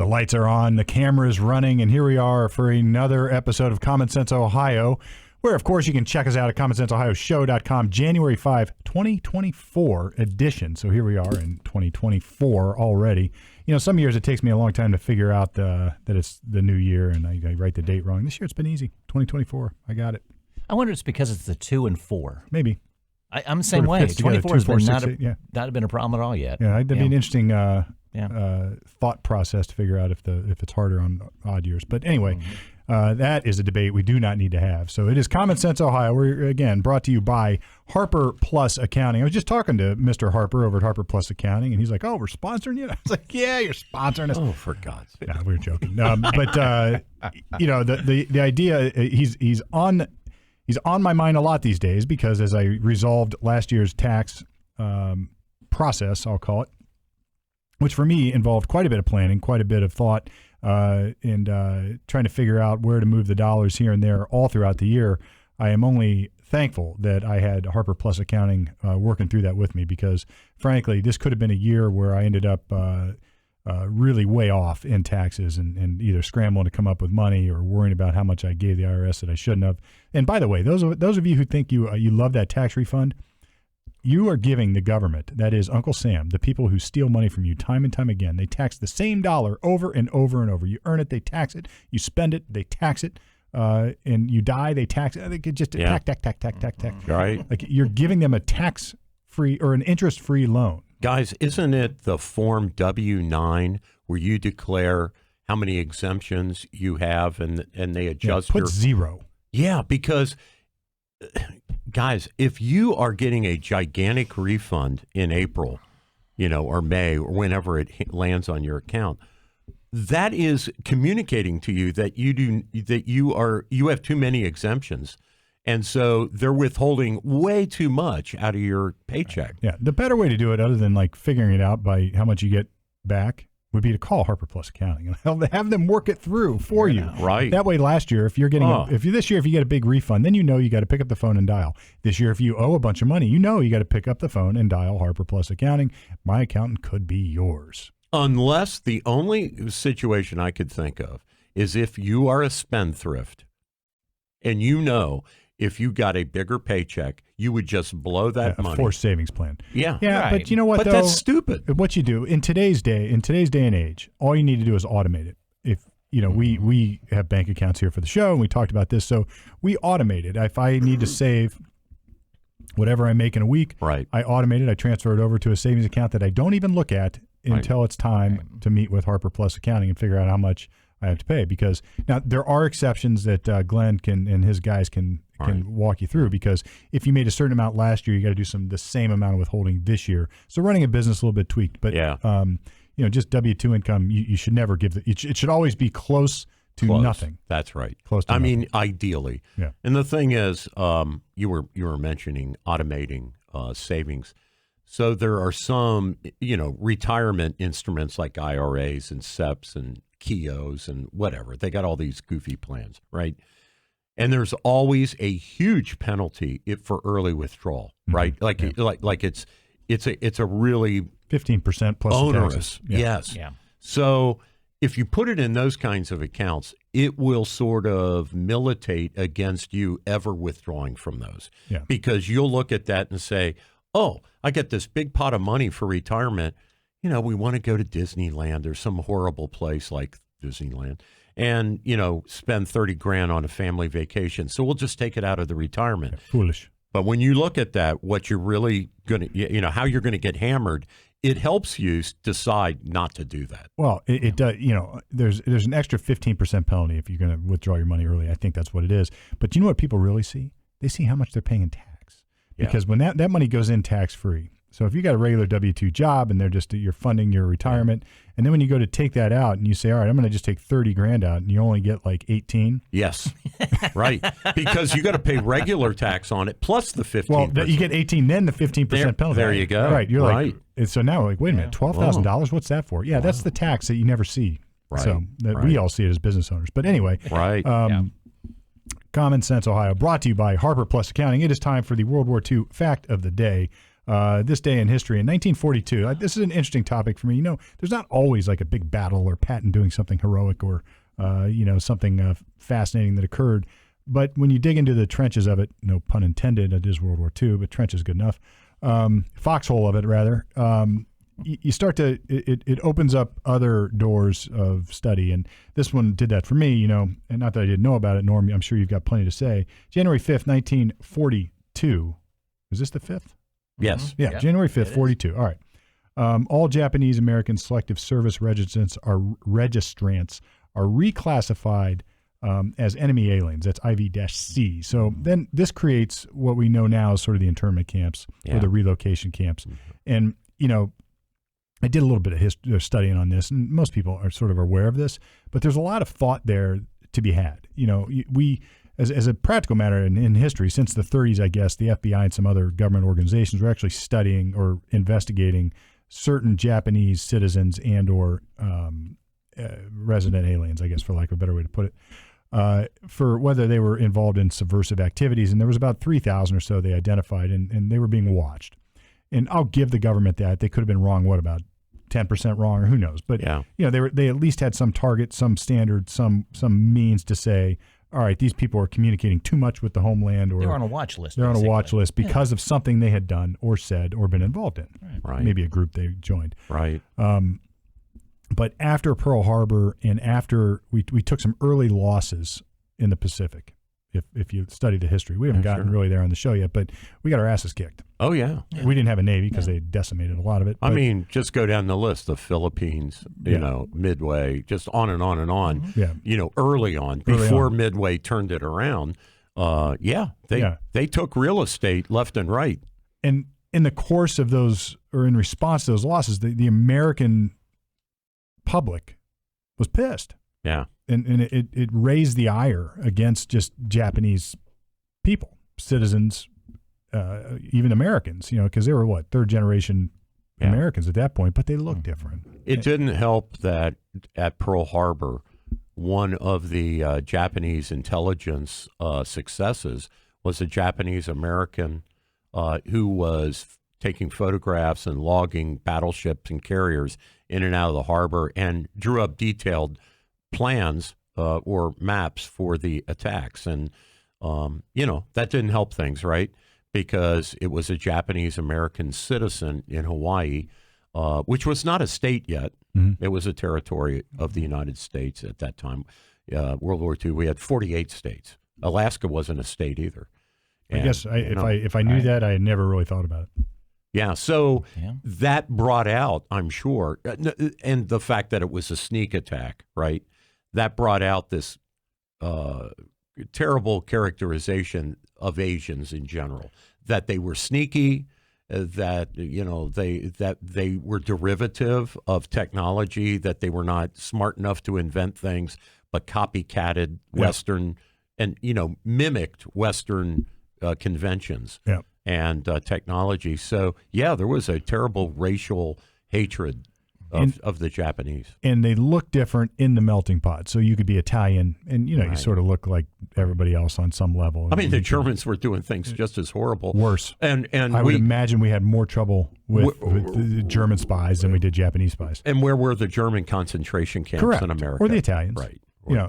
The lights are on, the camera is running, and here we are for another episode of Common Sense Ohio, where, of course, you can check us out at commonsenseohioshow.com, January 5, 2024 edition. So here we are in 2024 already. You know, some years it takes me a long time to figure out that it's the new year, and I write the date wrong. This year it's been easy, 2024. I got it. I wonder if it's because it's the 2 and 4. Maybe. I'm the same way. 24 has been not been a problem at all yet. Yeah, that'd be an interesting thought process to figure out if it's harder on odd years. But anyway, that is a debate we do not need to have. So it is Common Sense Ohio. We're, again, brought to you by Harper Plus Accounting. I was just talking to Mr. Harper over at Harper Plus Accounting, and he's like, "Oh, we're sponsoring you?" I was like, "Yeah, you're sponsoring us." Oh, for God's sake. No, we were joking. But you know, the idea, he's on my mind a lot these days because as I resolved last year's tax process, I'll call it, which for me involved quite a bit of planning, quite a bit of thought, and trying to figure out where to move the dollars here and there all throughout the year. I am only thankful that I had Harper Plus Accounting working through that with me because, frankly, this could have been a year where I ended up really way off in taxes and either scrambling to come up with money or worrying about how much I gave the IRS that I shouldn't have. And by the way, those of you who think you love that tax refund, you are giving the government, that is Uncle Sam, the people who steal money from you time and time again. They tax the same dollar over and over and over. You earn it, they tax it. You spend it, they tax it. And you die, they tax it. They could just tax. Right. Like you're giving them a tax-free or an interest-free loan. Guys, isn't it the Form W-9 where you declare how many exemptions you have and they adjust put zero. Yeah, because, guys, if you are getting a gigantic refund in April, or May or whenever it lands on your account, that is communicating to you that you have too many exemptions. And so they're withholding way too much out of your paycheck. Yeah. The better way to do it, other than like figuring it out by how much you get back, would be to call Harper Plus Accounting and have them work it through for you. Right. That way, last year, if you're getting this year, if you get a big refund, then you got to pick up the phone and dial. This year, if you owe a bunch of money, you got to pick up the phone and dial Harper Plus Accounting. My accountant could be yours. Unless the only situation I could think of is if you are a spendthrift and if you got a bigger paycheck, you would just blow that money. A forced savings plan. Yeah. Yeah, right. But you know what, But that's stupid. What you do in today's day and age, all you need to do is automate it. If we have bank accounts here for the show, and we talked about this, so we automate it. If I need to save whatever I make in a week, right, I automate it. I transfer it over to a savings account that I don't even look at until it's time to meet with Harper Plus Accounting and figure out how much I have to pay. Because now there are exceptions that Glenn and his guys can walk you through, because if you made a certain amount last year, you got to do the same amount of withholding this year. So running a business a little bit tweaked, but just W-2 income, you should never give it should always be close to nothing. That's right. Close to nothing. Ideally. Yeah. And the thing is, you were mentioning automating savings. So there are some, retirement instruments like IRAs and SEPs and KEOs and whatever. They got all these goofy plans, right? And there's always a huge penalty for early withdrawal, right? Like it's a really 15% plus onerous. Yeah. Yes. Yeah. So if you put it in those kinds of accounts, it will sort of militate against you ever withdrawing from those. Yeah. Because you'll look at that and say, oh, I get this big pot of money for retirement. We want to go to Disneyland or some horrible place like Disneyland and, spend $30,000 on a family vacation. So we'll just take it out of the retirement. Yeah, foolish. But when you look at that, what you're really going to, how you're going to get hammered, it helps you decide not to do that. Well, it does. There's an extra 15% penalty if you're going to withdraw your money early. I think that's what it is. But you know what people really see? They see how much they're paying in tax. Yeah. Because when that money goes in tax-free. So if you got a regular W-2 job and you're funding your retirement, and then when you go to take that out and you say, all right, I'm going to just take $30,000 out, and you only get like 18. Yes, right. Because you got to pay regular tax on it plus the 15%. Well, you get 18, then the 15% penalty. There you go. Right. You're like, so now like, wait a minute, $12,000? What's that for? Yeah, that's the tax that you never see. Right. So we all see it as business owners. But anyway, right. Common Sense Ohio, brought to you by Harper Plus Accounting. It is time for the World War II fact of the day. This day in history in 1942. This is an interesting topic for me. There's not always like a big battle or Patton doing something heroic or something fascinating that occurred. But when you dig into the trenches of it, no pun intended, it is World War II, but trench is good enough. Foxhole of it, rather. You start to, it opens up other doors of study. And this one did that for me, and not that I didn't know about it, Norm, I'm sure you've got plenty to say. January 5th, 1942. Is this the 5th? Yes. Yeah, January 5th, 42. All right. All Japanese American Selective Service registrants are reclassified as enemy aliens. That's IV-C. So then this creates what we know now as sort of the internment camps or the relocation camps. And, I did a little bit of studying on this, and most people are sort of aware of this, but there's a lot of thought there to be had. We, as a practical matter in history, since the 30s, I guess, the FBI and some other government organizations were actually studying or investigating certain Japanese citizens and or resident aliens, I guess, for lack of a better way to put it, for whether they were involved in subversive activities. And there was about 3,000 or so they identified, and they were being watched. And I'll give the government that. They could have been wrong, what, about 10% wrong, or who knows? But they at least had some target, some standard, some means to say, all right, these people are communicating too much with the homeland, or they're on a watch list. They're basically on a watch list because of something they had done or said or been involved in. Right. Maybe a group they joined. Right. But after Pearl Harbor and after we took some early losses in the Pacific. If you study the history, we haven't gotten really there on the show yet, but we got our asses kicked. Oh, yeah. We didn't have a Navy because they decimated a lot of it. I mean, just go down the list. The Philippines, Midway, just on and on and on. Early on, before Midway turned it around. They took real estate left and right. And in the course of those, or in response to those losses, the American public was pissed. Yeah. And it raised the ire against just Japanese people, citizens, even Americans, because they were, third generation Americans at that point, but they looked different. It didn't help that at Pearl Harbor, one of the Japanese intelligence successes was a Japanese American who was taking photographs and logging battleships and carriers in and out of the harbor and drew up detailed plans or maps for the attacks. And, that didn't help things, right? Because it was a Japanese American citizen in Hawaii, which was not a state yet. It was a territory of the United States at that time. World War II, we had 48 states. Alaska wasn't a state either. And, I guess if I knew that, I had never really thought about it. Yeah, so that brought out, I'm sure, and the fact that it was a sneak attack, right? That brought out this terrible characterization of Asians in general, that they were sneaky, that they were derivative of technology, that they were not smart enough to invent things, but copycatted Western and mimicked Western conventions and technology. So there was a terrible racial hatred of the Japanese. And they look different in the melting pot. So you could be Italian and, you sort of look like everybody else on some level. I mean, the Germans were doing things just as horrible. Worse. And I would imagine we had more trouble with the German spies than we did Japanese spies. And where were the German concentration camps in America? Or the Italians. Right.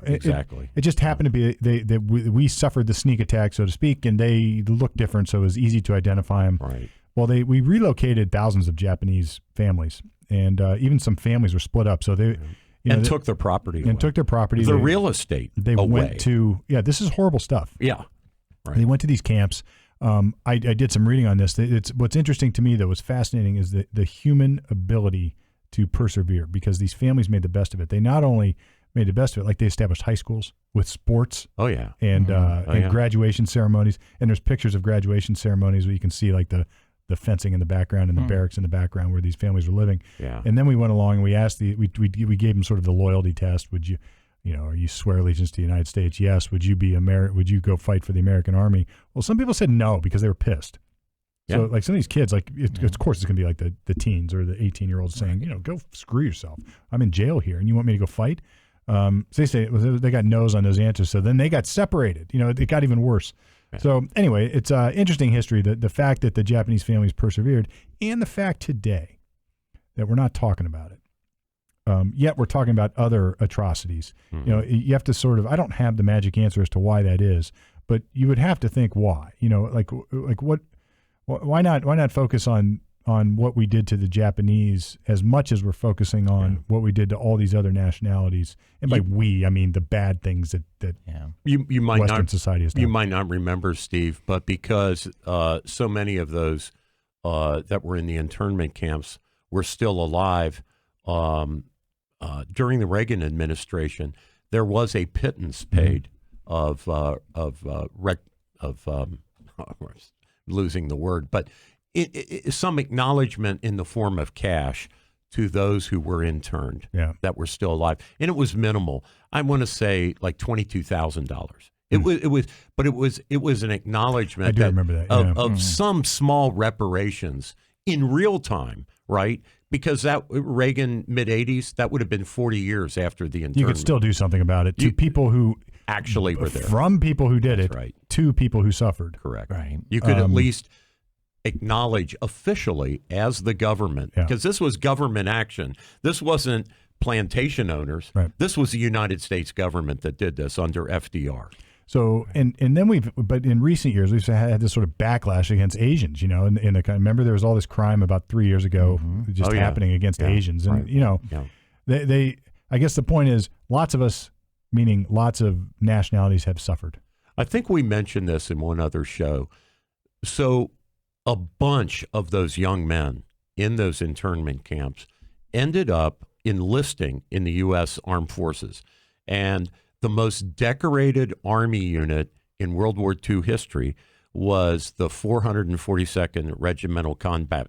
Exactly. It just happened to be we suffered the sneak attack, so to speak, and they looked different, so it was easy to identify them. Right. Well, we relocated thousands of Japanese families, and even some families were split up. So they took their property and away. Took their property. The real estate. They away. went to this is horrible stuff. Yeah. Right. They went to these camps. I did some reading on this. What's interesting to me, that was fascinating, is the human ability to persevere, because these families made the best of it. They not only made the best of it, like they established high schools with sports. Oh, yeah. And graduation ceremonies. And there's pictures of graduation ceremonies where you can see like the fencing in the background and the barracks in the background where these families were living. Yeah. And then we went along and we asked we gave them sort of the loyalty test. Would you are you swear allegiance to the United States? Yes. Would you would you go fight for the American army? Well, some people said no because they were pissed. Yeah. So like some of these kids, like of course it's going to be like the teens or the 18-year-olds saying, go screw yourself. I'm in jail here and you want me to go fight? So they say they got no's on those answers. So then they got separated. It got even worse. So anyway, it's interesting history, the fact that the Japanese families persevered, and the fact today that we're not talking about it. Yet we're talking about other atrocities. Mm-hmm. You know, you have to sort of, I don't have the magic answer as to why that is, but you would have to think why. You know, like what, why not focus on what we did to the Japanese as much as we're focusing on what we did to all these other nationalities. And by we, I mean the bad things that you might Western not, society has done. You might not remember, Steve, but because so many of those that were in the internment camps were still alive during the Reagan administration, there was a pittance paid of losing the word, but some acknowledgement in the form of cash to those who were interned that were still alive, and it was minimal. I want to say like $22,000. It was an acknowledgement. I do remember that of some small reparations in real time, right? Because that Reagan mid-'80s, that would have been 40 years after the internment. You could still do something about it to people who actually were there, from people who did it to people who suffered. Correct. Right. You could at least acknowledge officially as the government, because this was government action. This wasn't plantation owners. Right. This was the United States government that did this under FDR. So, and then but in recent years, we've had this sort of backlash against Asians, you know, and remember there was all this crime about 3 years ago just happening against Asians. And, you know, they, I guess the point is lots of us, meaning lots of nationalities, have suffered. I think we mentioned this in one other show. So a bunch of those young men in those internment camps ended up enlisting in the U.S. Armed Forces. And the most decorated Army unit in World War II history was the 442nd Regimental Combat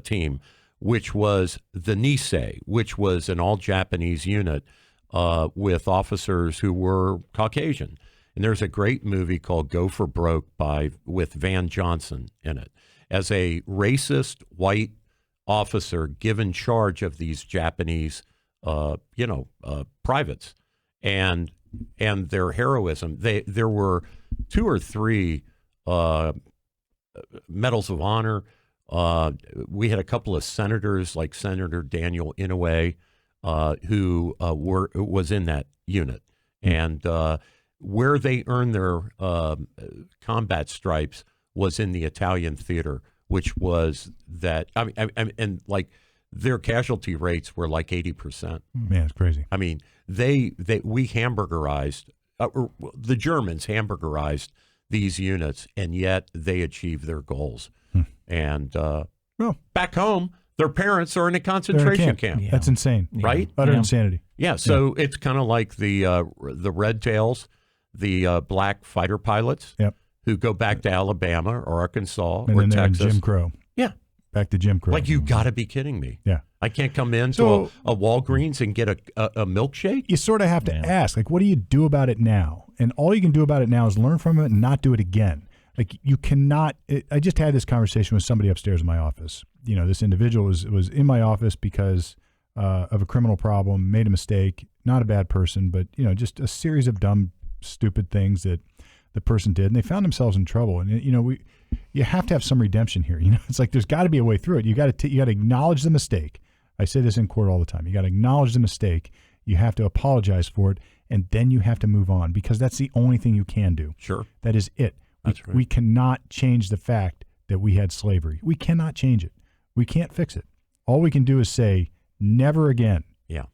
Team, which was the Nisei, which was an all-Japanese unit with officers who were Caucasian. And there's a great movie called Go for Broke with Van Johnson in it, as a racist white officer given charge of these Japanese, privates, and their heroism. There were 2 or 3 medals of honor. We had a couple of senators, like Senator Daniel Inouye, who was in that unit, and where they earned their combat stripes was in the Italian theater, which was that. I mean, and like their casualty rates were like 80%. Man, it's crazy. I mean, we hamburgerized, the Germans hamburgerized these units, and yet they achieved their goals. And back home, their parents are in a concentration camp. Yeah. That's insane, right? Utter insanity. Yeah. So it's kind of like the Red Tails, the black fighter pilots. Who go back to Alabama or Arkansas and or then Texas. Jim Crow. Yeah. Back to Jim Crow. Like, you got to be kidding me. Yeah. I can't come into a Walgreens and get a milkshake. You sort of have to ask, like, what do you do about it now? And all you can do about it now is learn from it and not do it again. Like, you cannot. I just had this conversation with somebody upstairs in my office. You know, this individual was in my office because of a criminal problem, made a mistake, not a bad person, but, you know, just a series of dumb, stupid things that the person did, and they found themselves in trouble. And, you know, you have to have some redemption here. You know, it's like there's got to be a way through it. You got to acknowledge the mistake. I say this in court all the time. You got to acknowledge the mistake. You have to apologize for it, and then you have to move on, because that's the only thing you can do. Sure. That is it. That's right. We cannot change the fact that we had slavery. We cannot change it. We can't fix it. All we can do is say, never again. Yeah.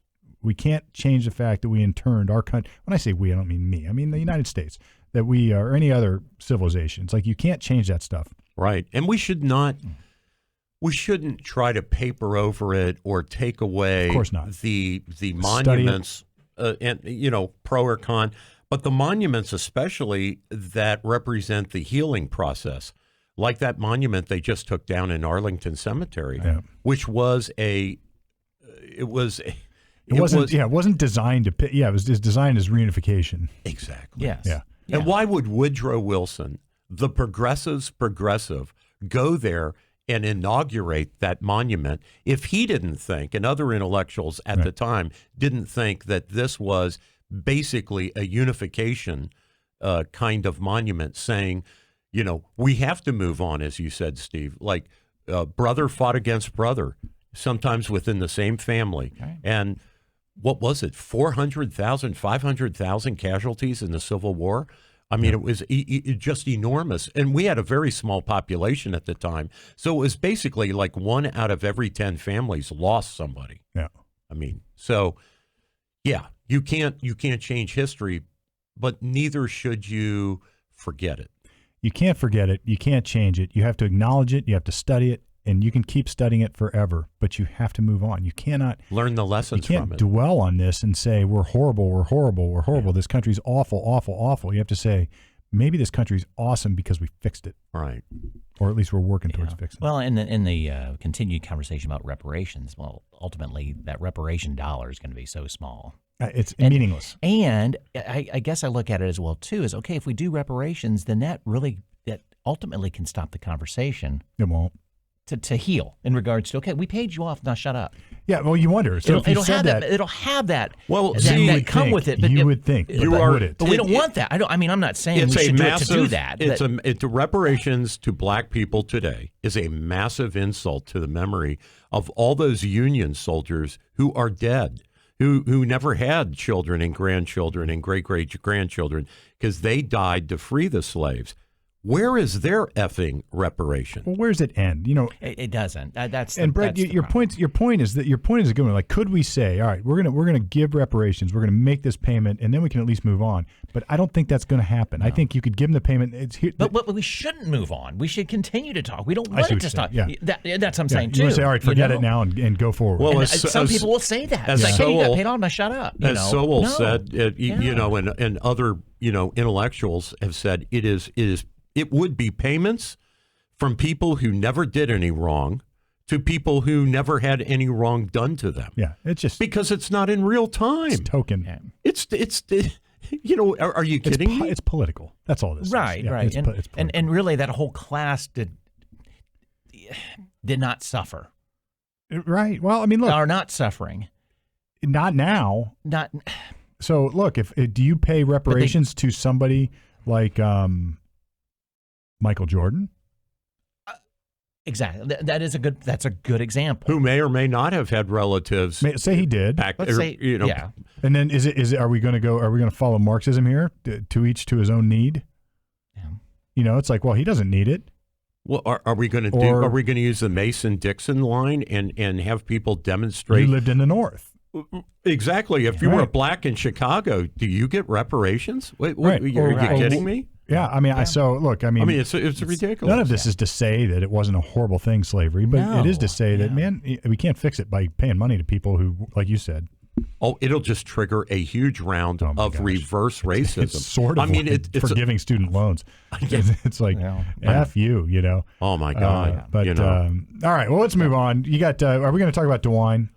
We can't change the fact that we interned our country. When I say we, I don't mean me. I mean the United States. That we or any other civilizations. Like, you can't change that stuff. Right. And we shouldn't try to paper over it or take away of course not. the monuments and, you know, pro or con, but the monuments especially that represent the healing process, like that monument they just took down in Arlington Cemetery, which was it wasn't designed to. Yeah, it was just designed as reunification. Exactly. Yes. Yeah. And why would Woodrow Wilson, the progressive, go there and inaugurate that monument if he didn't think, and other intellectuals at the time didn't think, that this was basically a unification kind of monument, saying, we have to move on, as you said, Steve. Like brother fought against brother, sometimes within the same family. Right. And what was it, 400,000, 500,000 casualties in the Civil War? I mean, it was just enormous. And we had a very small population at the time. So it was basically like 1 out of every 10 families lost somebody. Yeah. I mean, so, yeah, you can't change history, but neither should you forget it. You can't forget it. You can't change it. You have to acknowledge it. You have to study it. And you can keep studying it forever, but you have to move on. You cannot learn the lessons from it. You can't dwell on this and say, we're horrible, we're horrible, we're horrible. Yeah. This country's awful, awful, awful. You have to say, maybe this country's awesome because we fixed it. Right. Or at least we're working towards fixing it. Well, in the continued conversation about reparations, ultimately that reparation dollar is going to be so small. It's meaningless. And I guess I look at it as well, too, is, okay, if we do reparations, then that ultimately can stop the conversation. It won't. To heal in regards to, okay, we paid you off, now shut up. Yeah, well, you wonder. So it'll have that. Well, that come with it. But you would think. But we don't want that. I'm not saying we should do that. The reparations to black people today is a massive insult to the memory of all those Union soldiers who are dead, who never had children and grandchildren and great-great-grandchildren because they died to free the slaves. Where is their effing reparation? Well, where does it end? It doesn't. Brett, your point is a good one. Like, could we say, all right, we're gonna give reparations, we're gonna make this payment, and then we can at least move on? But I don't think that's going to happen. No. I think you could give them the payment. It's here. But we shouldn't move on. We should continue to talk. We don't want it to stop. Yeah. That's what I'm saying too. You want to say, all right, forget it now and go forward. Well, some people will say that. It's like, hey, you got paid off, now shut up. As Sowell said, and other intellectuals have said, it would be payments from people who never did any wrong to people who never had any wrong done to them. Yeah, it's just because it's not in real time. It's token. Yeah. Are you kidding me? It's political. That's all this is. Right. It's and really, that whole class did not suffer. Right. Well, I mean, look, are not suffering. Not now. Not. So look, do you pay reparations to somebody like Michael Jordan? Exactly. That's a good example. Who may or may not have had relatives. Say he did. Let's say, yeah. And then are we going to follow Marxism here? To each to his own need? Yeah. It's like, well, he doesn't need it. Well, are we going to use the Mason-Dixon line and have people demonstrate? You lived in the North. Exactly. If you were black in Chicago, do you get reparations? Wait, are you kidding me? Yeah, I mean, it's ridiculous. None of this is to say that it wasn't a horrible thing, slavery, but it is to say that, man, we can't fix it by paying money to people who, like you said. Oh, it'll just trigger a huge round of reverse racism. It's sort of it's forgiving student loans. It's like, F you, Oh, my God. All right, well, let's move on. You got, are we going to talk about DeWine?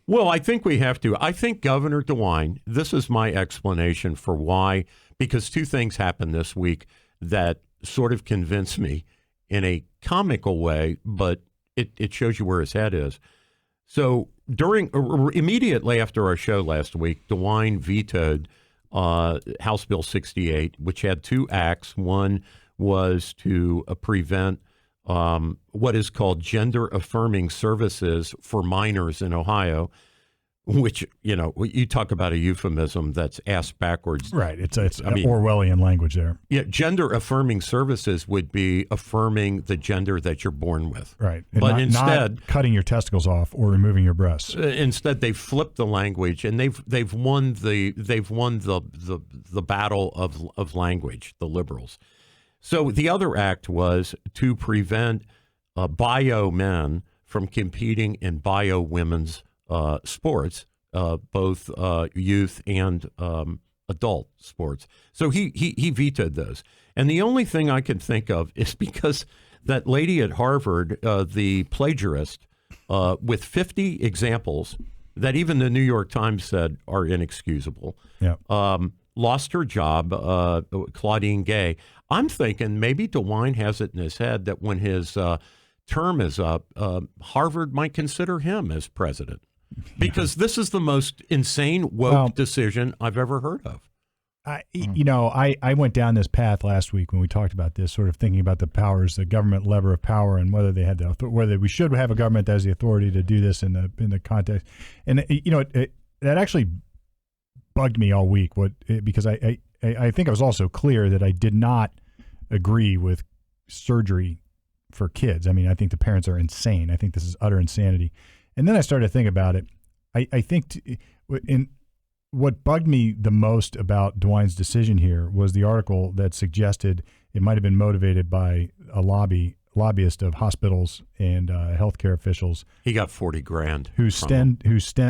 Well, I think we have to. I think Governor DeWine, this is my explanation for why, because two things happened this week that sort of convinced me in a comical way, but it shows you where his head is. So immediately after our show last week, DeWine vetoed House Bill 68, which had two acts. One was to prevent what is called gender-affirming services for minors in Ohio, which, you talk about a euphemism that's ass backwards. Right. It's Orwellian language there. Yeah. Gender-affirming services would be affirming the gender that you're born with. Right. But instead, not cutting your testicles off or removing your breasts. Instead, they flipped the language, and they've won the battle of language, the liberals. So the other act was to prevent bio men from competing in bio women's sports, both youth and adult sports. So he vetoed those. And the only thing I can think of is because that lady at Harvard, the plagiarist, with 50 examples that even the New York Times said are inexcusable, lost her job, Claudine Gay. I'm thinking maybe DeWine has it in his head that when his term is up, Harvard might consider him as president. Because this is the most insane woke decision I've ever heard of. I went down this path last week when we talked about this, sort of thinking about the powers, the government lever of power, and whether they had whether we should have a government that has the authority to do this in the context. And that actually bugged me all week. Because I think I was also clear that I did not agree with surgery for kids. I mean, I think the parents are insane. I think this is utter insanity. And then I started to think about it. I think what bugged me the most about DeWine's decision here was the article that suggested it might have been motivated by a lobbyist of hospitals and healthcare officials. He got $40,000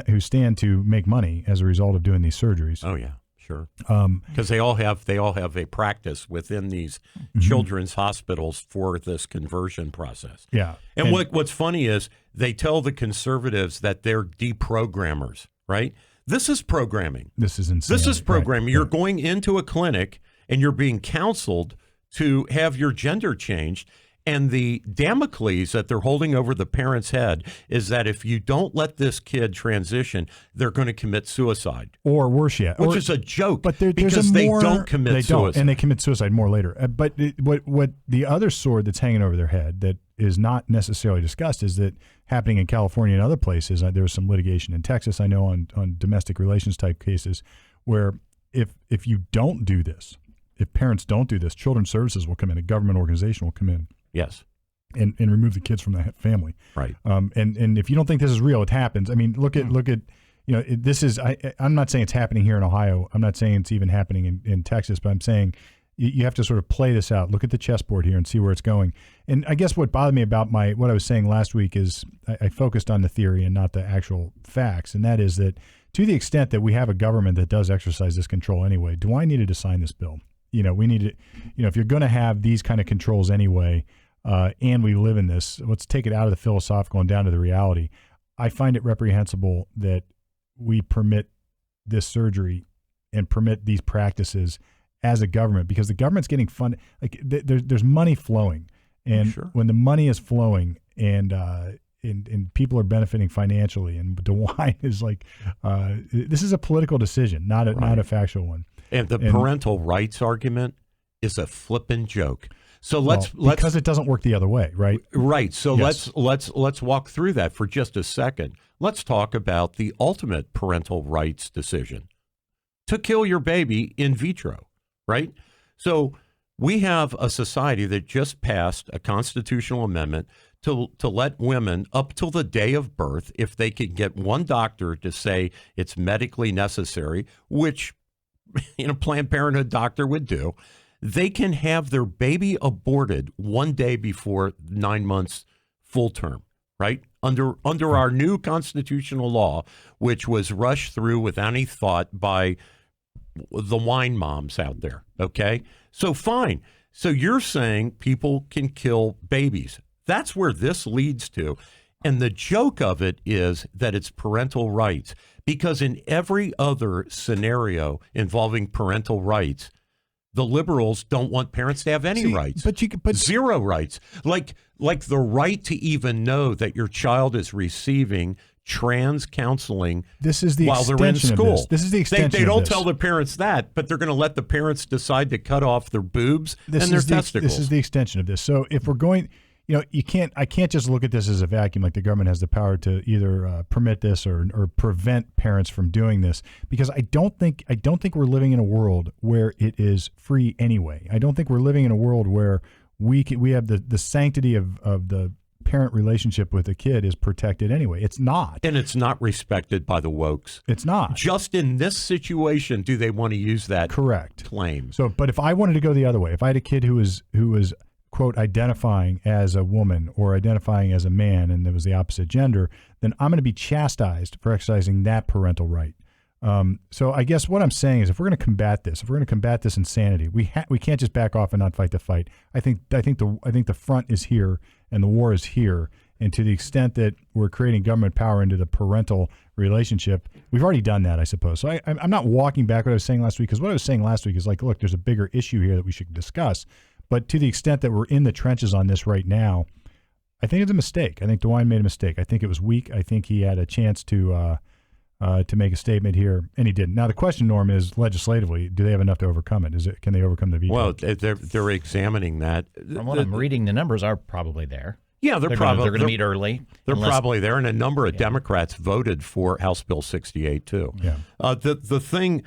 who stand to make money as a result of doing these surgeries. Oh yeah, sure. Because they all have a practice within these children's hospitals for this conversion process. Yeah. And what's funny is they tell the conservatives that they're deprogrammers, right? This is programming. This is insane. This is programming. Right. You're going into a clinic and you're being counseled to have your gender changed. And the Damocles that they're holding over the parent's head is that if you don't let this kid transition, they're going to commit suicide. Or worse yet. Which is a joke, but because they don't commit suicide. And they commit suicide more later. But what the other sword that's hanging over their head that is not necessarily discussed is that happening in California and other places, there was some litigation in Texas, I know, on domestic relations type cases, where if you don't do this, if parents don't do this, Children's Services will come in, a government organization will come in. Yes. And remove the kids from the family. Right. And if you don't think this is real, it happens. I mean, look at this is, I'm not saying it's happening here in Ohio. I'm not saying it's even happening in Texas, but I'm saying you have to sort of play this out. Look at the chessboard here and see where it's going. And I guess what bothered me about what I was saying last week is I focused on the theory and not the actual facts. And that is that to the extent that we have a government that does exercise this control anyway, DeWine needed to sign this bill. We need to, if you're going to have these kind of controls anyway, and we live in this, let's take it out of the philosophical and down to the reality. I find it reprehensible that we permit this surgery and permit these practices as a government, because the government's getting funded. Like there's money flowing, and when the money is flowing and people are benefiting financially, and DeWine is like, this is a political decision, not a factual one. And the parental rights argument is a flippin' joke. So let's because it doesn't work the other way, right? Right. So yes. let's walk through that for just a second. Let's talk about the ultimate parental rights decision to kill your baby in vitro, right? So we have a society that just passed a constitutional amendment to let women up till the day of birth, if they could get one doctor to say it's medically necessary, which a Planned Parenthood doctor would do, they can have their baby aborted one day before 9 months full term, right? Under our new constitutional law, which was rushed through without any thought by the wine moms out there, okay? So fine. So you're saying people can kill babies. That's where this leads to. And the joke of it is that it's parental rights, because in every other scenario involving parental rights, the liberals don't want parents to have any rights, but zero rights, like the right to even know that your child is receiving trans counseling. This is the while they're in school. This is the extension. They don't tell the parents that, but they're going to let the parents decide to cut off their boobs and their testicles. This is the extension of this. So if we're going, I can't just look at this as a vacuum, like the government has the power to either permit this or prevent parents from doing this, because I don't think we're living in a world where it is free anyway. I don't think we're living in a world where we have the sanctity of the parent relationship with a kid is protected anyway. It's not. And it's not respected by the wokes. It's not. Just in this situation do they want to use that claim. So, but if I wanted to go the other way, if I had a kid who was quote, identifying as a woman or identifying as a man, and it was the opposite gender, then I'm going to be chastised for exercising that parental right. So I guess what I'm saying is, if we're going to combat this insanity, we can't just back off and not fight the fight. I think the front is here and the war is here. And to the extent that we're creating government power into the parental relationship, we've already done that, I suppose. So I'm not walking back what I was saying last week, because what I was saying last week is like, look, there's a bigger issue here that we should discuss. But to the extent that we're in the trenches on this right now, I think it's a mistake. I think DeWine made a mistake. I think it was weak. I think he had a chance to to make a statement here, and he didn't. Now the question, Norm, is legislatively, do they have enough to overcome it? Can they overcome the veto? Well, they're examining that. From what I'm reading, the numbers are probably there. Yeah, they're going to meet early. They're probably there, and a number of Democrats voted for House Bill 68 too. Yeah. The thing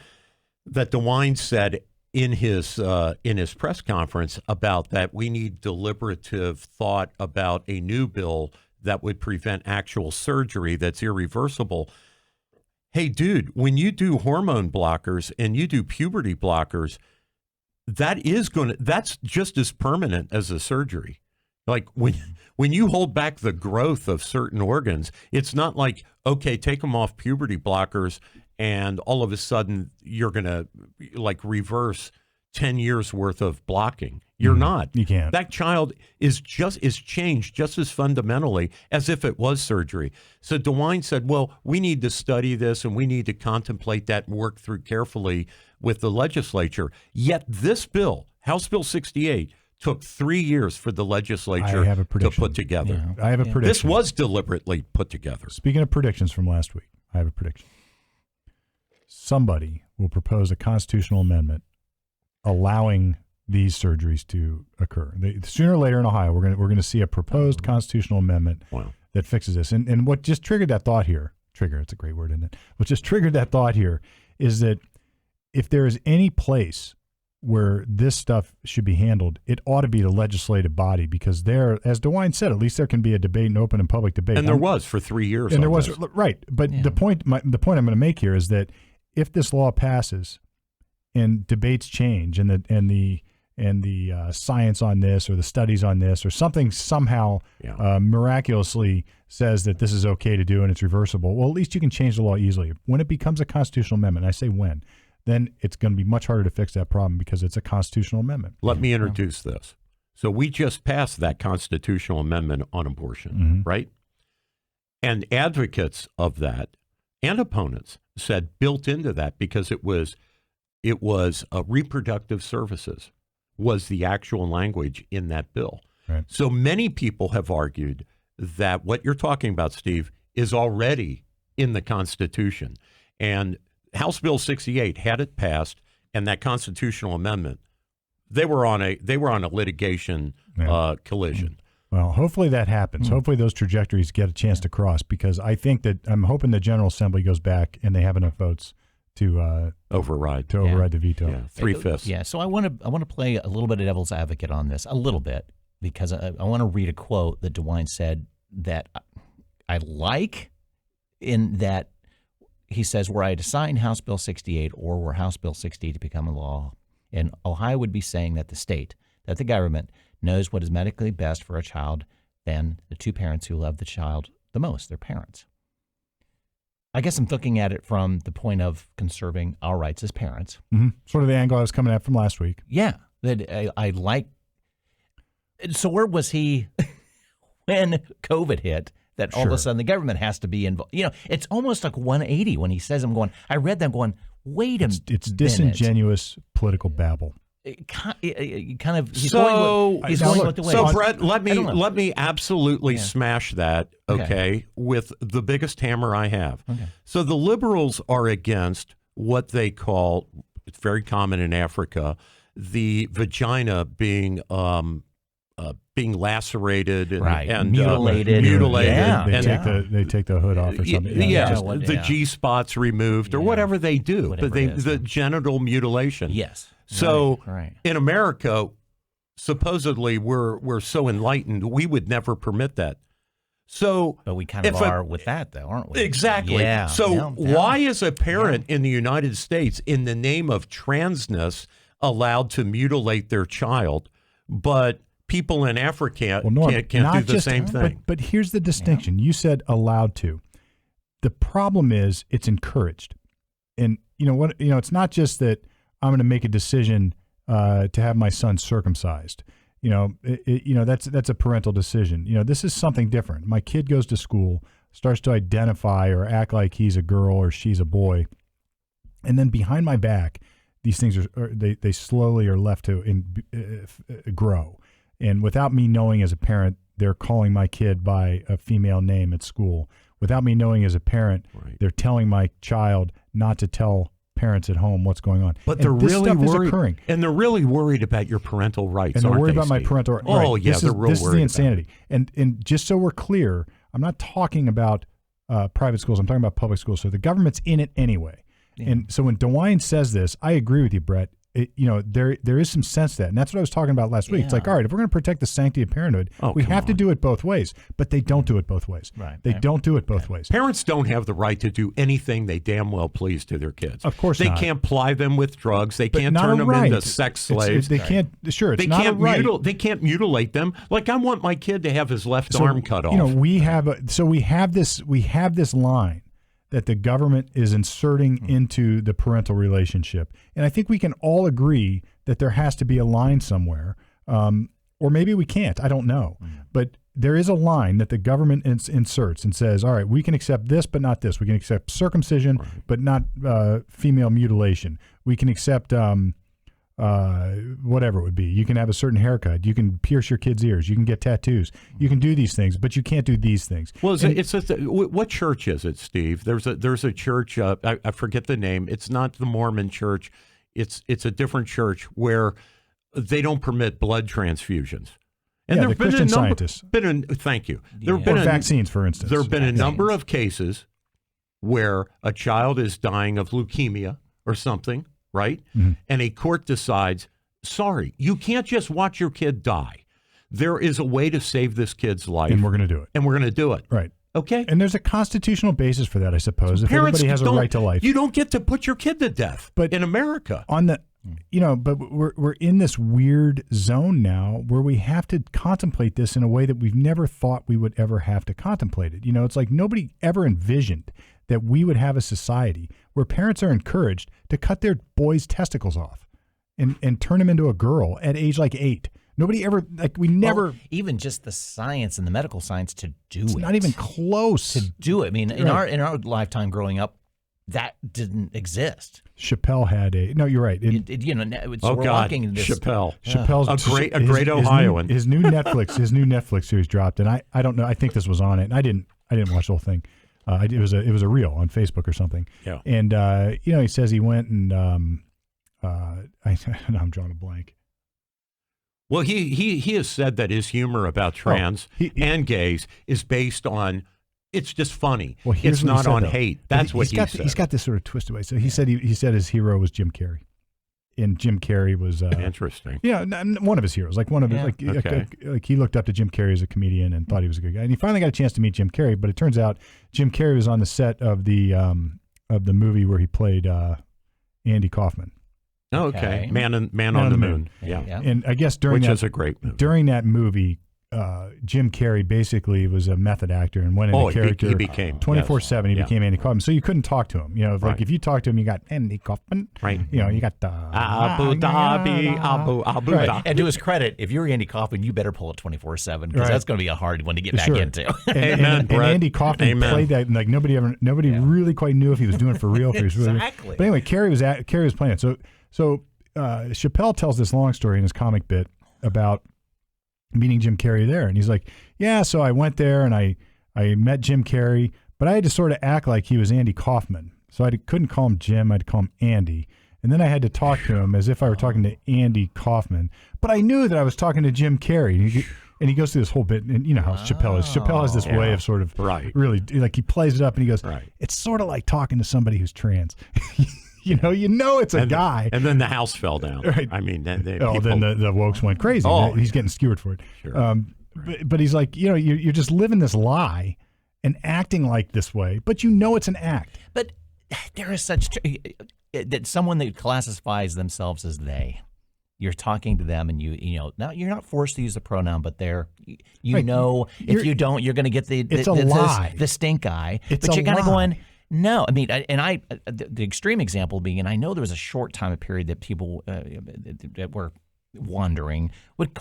that DeWine said in his press conference about that, we need deliberative thought about a new bill that would prevent actual surgery that's irreversible. Hey, dude, when you do hormone blockers and you do puberty blockers, that's just as permanent as a surgery. Like when you hold back the growth of certain organs, it's not like, okay, take them off puberty blockers and all of a sudden you're going to like reverse 10 years worth of blocking. You're not. You can't. That child is changed just as fundamentally as if it was surgery. So DeWine said, well, we need to study this and we need to contemplate that and work through carefully with the legislature. Yet this bill, House Bill 68, took 3 years for the legislature to put together. I have a prediction. This was deliberately put together. Speaking of predictions from last week, I have a prediction. Somebody will propose a constitutional amendment allowing these surgeries to occur. Sooner or later in Ohio, we're going to see a proposed constitutional amendment that fixes this. And what just triggered that thought here, it's a great word, isn't it? What just triggered that thought here is that if there is any place where this stuff should be handled, it ought to be the legislative body, because there, as DeWine said, at least there can be a debate, an open and public debate. And there was for 3 years. And there was, right. But the point I'm going to make here is that if this law passes and debates change and the science on this or the studies on this or something somehow miraculously says that this is okay to do and it's reversible, well, at least you can change the law easily. When it becomes a constitutional amendment, and I say when, then it's going to be much harder to fix that problem because it's a constitutional amendment. Let me introduce this. So we just passed that constitutional amendment on abortion, right? And advocates of that and opponents said built into that, because it was reproductive services was the actual language in that bill. Right. So many people have argued that what you're talking about, Steve, is already in the Constitution. And House Bill 68 had it passed, and that constitutional amendment, they were on a litigation collision. Well, hopefully that happens. Hopefully those trajectories get a chance to cross, because I'm hoping the General Assembly goes back and they have enough votes to override the veto. Yeah, 3/5. Yeah. So I want to play a little bit of devil's advocate on this, a little bit, because I want to read a quote that DeWine said that I like, in that he says, were I to sign House Bill 68 or were House Bill 68 to become a law, and Ohio would be saying that the government knows what is medically best for a child than the two parents who love the child the most, their parents. I guess I'm looking at it from the point of conserving our rights as parents. Mm-hmm. Sort of the angle I was coming at from last week. Yeah. That I like. So where was he when COVID hit? That all of a sudden the government has to be involved. You know, it's almost like 180 when he says, I read them going, wait a minute. It's disingenuous political babble. He's going with the way. So Brett, let me absolutely smash that, with the biggest hammer I have. Okay. So the liberals are against what they call, it's very common in Africa, the vagina being lacerated and mutilated. They take the hood off or something. The G spots removed or whatever they do. The genital mutilation. Yes. So in America, supposedly we're so enlightened, we would never permit that. So, but we kind of are with that, though, aren't we? Exactly. Yeah. So why is a parent in the United States, in the name of transness, allowed to mutilate their child, but people in Africa can't do the same thing? But here's the distinction. You said allowed to. The problem is it's encouraged, and it's not just that I'm going to make a decision to have my son circumcised. That's a parental decision. This is something different. My kid goes to school, starts to identify or act like he's a girl or she's a boy, and then behind my back, these things they slowly are left to grow, and without me knowing as a parent, they're calling my kid by a female name at school, without me knowing as a parent, Right. they're telling my child not to tell parents at home what's going on. But And they're this really stuff is worried, occurring. and they're really worried about your parental rights. And they're aren't worried they, about my Steve? parental. Oh right. yeah, this they're is, real This is worried the about insanity. And just so we're clear, I'm not talking about private schools. I'm talking about public schools. So the government's in it anyway. Yeah. And so when DeWine says this, I agree with you, Brett. There is some sense to that. And that's what I was talking about last week. It's like, all right, if we're going to protect the sanctity of parenthood, we have to do it both ways. But they don't do it both ways. Right. They don't do it both ways. Parents don't have the right to do anything they damn well please to their kids. Of course they not. can't ply them with drugs. They But can't not turn a them right. into sex slaves. They can't. Sure, it's They not can't a right. They can't mutilate them. Like I want my kid to have his left arm cut off. You know, we have this line that the government is inserting into the parental relationship, and I think we can all agree that there has to be a line somewhere, or maybe we can't. I don't know, but there is a line that the government inserts and says, all right, we can accept this, but not this. We can accept circumcision, but not female mutilation. We can accept whatever it would be. You can have a certain haircut. You can pierce your kids' ears. You can get tattoos. You can do these things, but you can't do these things. Well, what church is it, Steve? There's a church. I forget the name. It's not the Mormon church. It's a different church where they don't permit blood transfusions. And the Christian Scientists. Thank you. Yeah. There have been vaccines, for instance. There have been a number of cases where a child is dying of leukemia or something, right? Mm-hmm. And a court decides, sorry, you can't just watch your kid die. There is a way to save this kid's life. And we're going to do it. And we're going to do it. Right. Okay? And there's a constitutional basis for that, I suppose. If everybody has a right to life. You don't get to put your kid to death But in America. On the, but we're in this weird zone now where we have to contemplate this in a way that we've never thought we would ever have to contemplate it. It's like nobody ever envisioned that we would have a society where parents are encouraged to cut their boys' testicles off and turn them into a girl at age like 8. Nobody ever, even just the science and the medical science to do it. Not even close. To do it. I mean, in our lifetime growing up, that didn't exist. Chappelle had no, you're right. So we're walking in this. Chappelle's a great his Ohioan. His new Netflix series dropped, and I don't know. I think this was on it, and I didn't watch the whole thing. It was a reel on Facebook or something. Yeah. And he says he went and I'm drawing a blank. Well, he has said that his humor about trans and gays is based on, it's just funny. Well, it's not on hate. That's what he said. He's got this sort of twisted way. So he said he said his hero was Jim Carrey, and Jim Carrey was interesting. One of his heroes. Like one of his, like he looked up to Jim Carrey as a comedian and thought he was a good guy. And he finally got a chance to meet Jim Carrey, but it turns out Jim Carrey was on the set of the movie where he played Andy Kaufman. Oh, okay. Man on the Moon. Yeah. And I guess during is a great movie. During that movie, Jim Carrey basically was a method actor and went into character. He became 24/7. He became Andy Kaufman. So you couldn't talk to him. If you talk to him, you got Andy Kaufman. Right. You got the Abu Dhabi. And to his credit, if you're Andy Kaufman, you better pull it 24/7 because that's going to be a hard one to get back into. And Andy Kaufman played that, and like nobody really quite knew if he was doing it for real. If he was really. Exactly. But anyway, Carrey was playing it. So Chappelle tells this long story in his comic bit about meeting Jim Carrey there. And he's like, yeah, so I went there and I met Jim Carrey, but I had to sort of act like he was Andy Kaufman. So I couldn't call him Jim, I'd call him Andy. And then I had to talk to him as if I were talking to Andy Kaufman. But I knew that I was talking to Jim Carrey. And he goes through this whole bit, and you know how Chappelle is. Chappelle has this way of sort of really, like he plays it up and he goes, it's sort of like talking to somebody who's trans. It's a guy. And then the house fell down. Right. I mean, then the wokes went crazy. He's getting skewered for it. Sure. But he's like, you're just living this lie and acting like this way, but it's an act. But there is such that someone that classifies themselves as they. You're talking to them, and now you're not forced to use the pronoun, but if you don't, you're going to get the stink eye. But you're kind of going. No, I mean, the extreme example being, and I know there was a short time period that people that were wandering want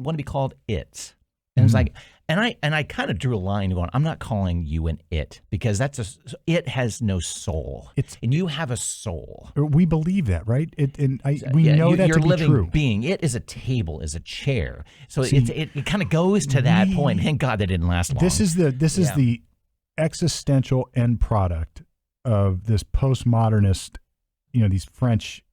to be called it, and it's like, and I kind of drew a line going, I'm not calling you an it because it has no soul, and you have a soul. We believe that, right? We know that you're to be living true. Being it is a table, is a chair, so it kind of goes to that point. Thank God that didn't last long. This is the existential end product of this postmodernist, these French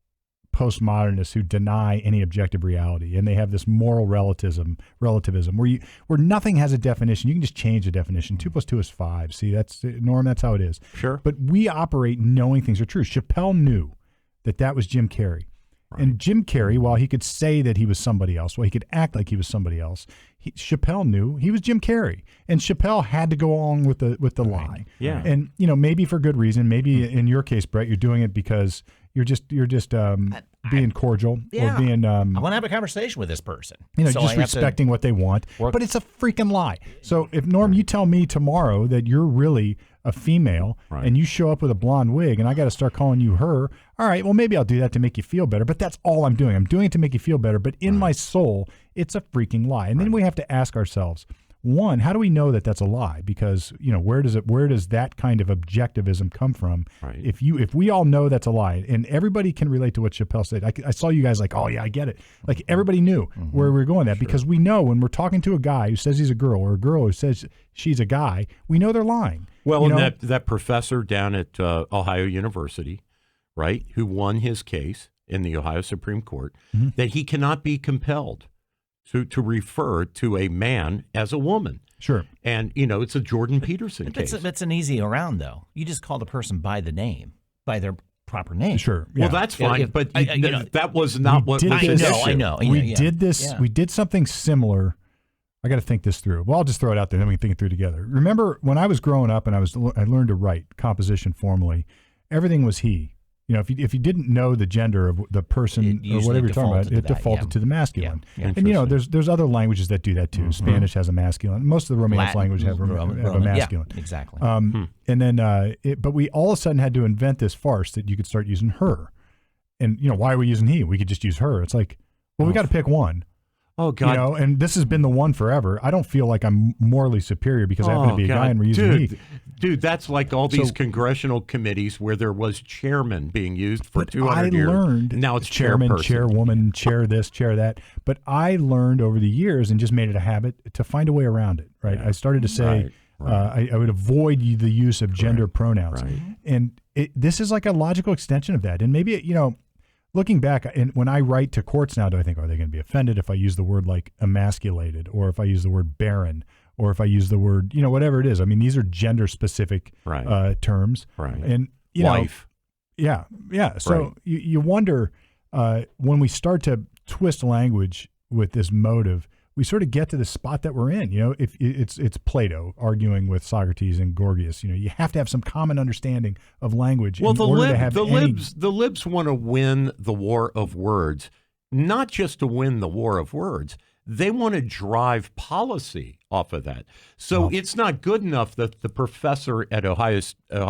postmodernists who deny any objective reality, and they have this moral relativism where nothing has a definition. You can just change the definition. 2 + 2 is 5. See, that's Norm. That's how it is. Sure. But we operate knowing things are true. Chappelle knew that was Jim Carrey. Right. And Jim Carrey, while he could say that he was somebody else, while he could act like he was somebody else, Chappelle knew he was Jim Carrey, and Chappelle had to go along with the lie. Yeah. And maybe for good reason. Maybe in your case, Brett, you're doing it because you're just being cordial or being. I want to have a conversation with this person. So just respecting what they want. But it's a freaking lie. So if Norm, you tell me tomorrow that you're really a female and you show up with a blonde wig and I got to start calling you her, all right, well, maybe I'll do that to make you feel better. But that's all I'm doing. I'm doing it to make you feel better. But in my soul, it's a freaking lie. And then we have to ask ourselves, one, how do we know that that's a lie? Because where does that kind of objectivism come from? Right. If we all know that's a lie, and everybody can relate to what Chappelle said. I saw you guys like, oh yeah, I get it. Like everybody knew where we were going at because we know when we're talking to a guy who says he's a girl or a girl who says she's a guy, we know they're lying. Well, and that professor down at Ohio University, right, who won his case in the Ohio Supreme Court, that he cannot be compelled to refer to a man as a woman. Sure. And, it's a Jordan Peterson case. That's an easy around, though. You just call the person by the name, by their proper name. Sure. Yeah. Well, that's fine, but that was not what was this. I know. We did this. Yeah. We did something similar. I got to think this through. Well, I'll just throw it out there, then we can think it through together. Remember when I was growing up and I learned to write composition formally, everything was he. If you didn't know the gender of the person or whatever you're talking about, it defaulted to the masculine. Yeah. And there's other languages that do that too. Spanish has a masculine. Most of the Romance languages have a masculine. Yeah, exactly. And then, but we all of a sudden had to invent this farce that you could start using her. And why are we using he? We could just use her. It's like, well, we got to pick one. Oh God! And this has been the one forever. I don't feel like I'm morally superior because I happen to be a guy and we're using he. Dude, that's like all these congressional committees where there was chairman being used for 200 years. I learned now it's chairman, chairwoman, chair this, chair that. But I learned over the years and just made it a habit to find a way around it. Right? Yeah. I started to say I would avoid the use of gender pronouns, and this is like a logical extension of that. And maybe looking back, and when I write to courts now, do I think, are they going to be offended if I use the word like emasculated, or if I use the word barren, or if I use the word, whatever it is? I mean, these are gender specific terms. Right. And, life. Yeah. So you wonder when we start to twist language with this motive, we sort of get to the spot that we're in. If it's Plato arguing with Socrates and Gorgias. You have to have some common understanding of language. Well, in order to have the libs want to win the war of words, not just to win the war of words. They want to drive policy off of that. So it's not good enough that the professor at Ohio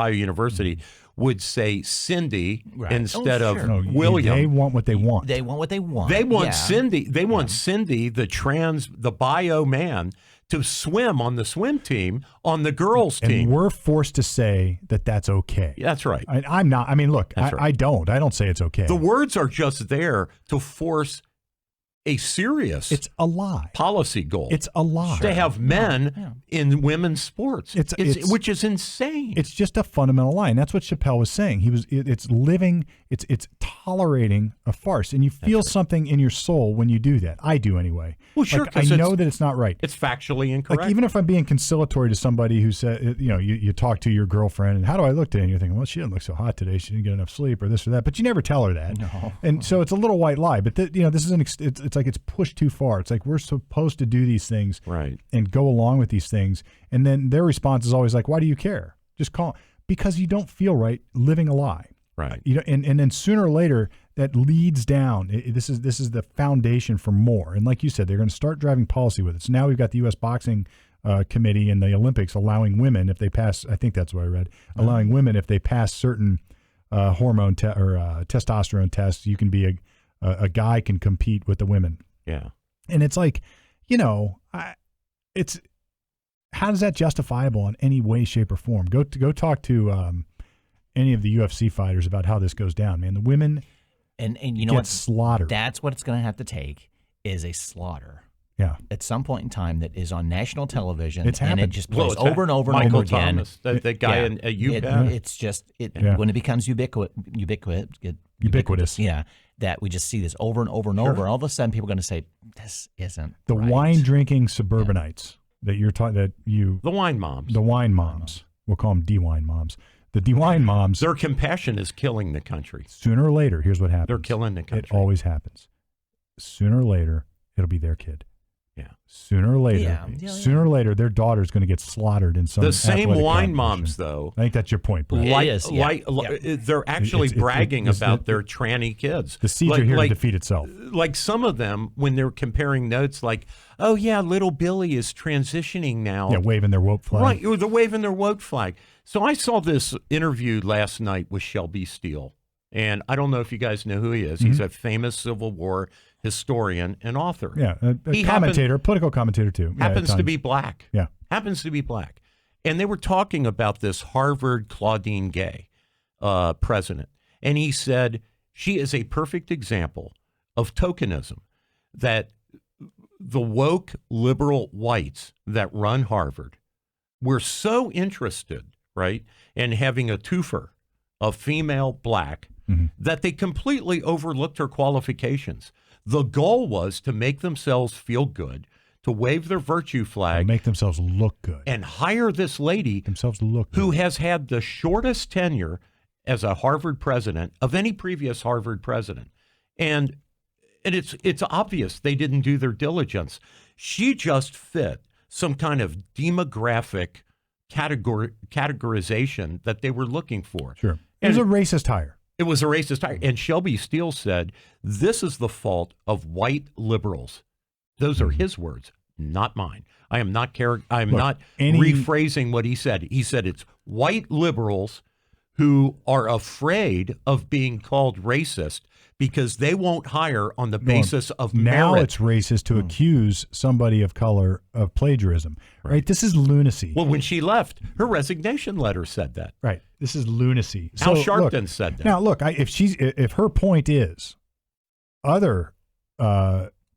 University would say Cindy instead of William. They want what they want. They want what they want. They want Cindy. They want Cindy, the bio man, to swim on the swim team on the girls' team. And we're forced to say that that's okay. That's right. I'm not. I mean, look, I don't say it's okay. The words are just there to force a serious a lie policy goal. It's a lie to have men in women's sports. Which is insane. It's just a fundamental lie, and that's what Chappelle was saying. It's tolerating a farce, and you feel something in your soul when you do that. I do anyway. Well, sure, I know that it's not right. It's factually incorrect. Like, even if I'm being conciliatory to somebody who said, you talk to your girlfriend, and how do I look today? And you're thinking, well, she didn't look so hot today. She didn't get enough sleep, or this or that. But you never tell her that. No. And so it's a little white lie. But this is it's like it's pushed too far. It's like we're supposed to do these things and go along with these things. And then their response is always like, why do you care? Just call. Because you don't feel right living a lie. Right. And then sooner or later that leads down. This is the foundation for more. And like you said, they're going to start driving policy with it. So now we've got the U.S. Boxing Committee and the Olympics allowing women, if they pass, I think that's what I read, allowing women, if they pass certain hormone or testosterone tests, you can be a guy can compete with the women. Yeah. And it's like, it's how is that justifiable in any way, shape, or form? Go talk to any of the UFC fighters about how this goes down, man. The women and get slaughtered. That's what it's going to have to take is a slaughter. Yeah. at some point in time that is on national television, It's and it happened. just plays it's over and over and Michael over again. Thomas, the guy in UPenn. It's just Yeah. when it becomes ubiquitous. Yeah, that we just see this over and over and over. All of a sudden, people are going to say, "This isn't The right." wine drinking suburbanites that you're talking The wine moms. the wine moms. We'll call them D-wine moms. The D-wine moms. Their compassion is killing the country. Sooner or later, here's what happens. They're killing the country. It always happens. Sooner or later, it'll be their kid. Yeah. Sooner or later, Yeah. sooner or later, their daughter's going to get slaughtered in some. The same athletic wine competition. moms, though, I think that's your point, Brett. It is, yeah. they're actually It's- bragging it's- about their tranny kids. The seeds are here to defeat itself. Like some of them, when they're comparing notes, like, oh, yeah, little Billy is transitioning now. Yeah, waving their woke flag. Right, or they're waving their woke flag. So I saw this interview last night with Shelby Steele, and I don't know if you guys know who he is. He's a famous Civil War historian and author. Yeah, a He commentator, political commentator too. Yeah, at Happens to times. be black. Yeah. Happens to be black. And they were talking about this Harvard Claudine Gay president. And he said, she is a perfect example of tokenism, that the woke liberal whites that run Harvard were so interested, right, in having a twofer, a female black, that they completely overlooked her qualifications. The goal was to make themselves feel good, to wave their virtue flag, Make themselves look good. and hire this lady Themselves look good. who has had the shortest tenure as a Harvard president of any previous Harvard president. And it's obvious they didn't do their diligence. She just fit some kind of demographic categorization that they were looking for. Sure. It was And- a racist hire. It was a racist hire. And Shelby Steele said, this is the fault of white liberals. Those are his words, not mine. I am not rephrasing what he said. He said it's white liberals who are afraid of being called racist because they won't hire on the basis of Now merit. it's racist to accuse somebody of color of plagiarism. Right? This is lunacy. Well, when she left, her resignation letter said that. Right. This is lunacy. Al So, Sharpton look, said that. Now, look, if her point is other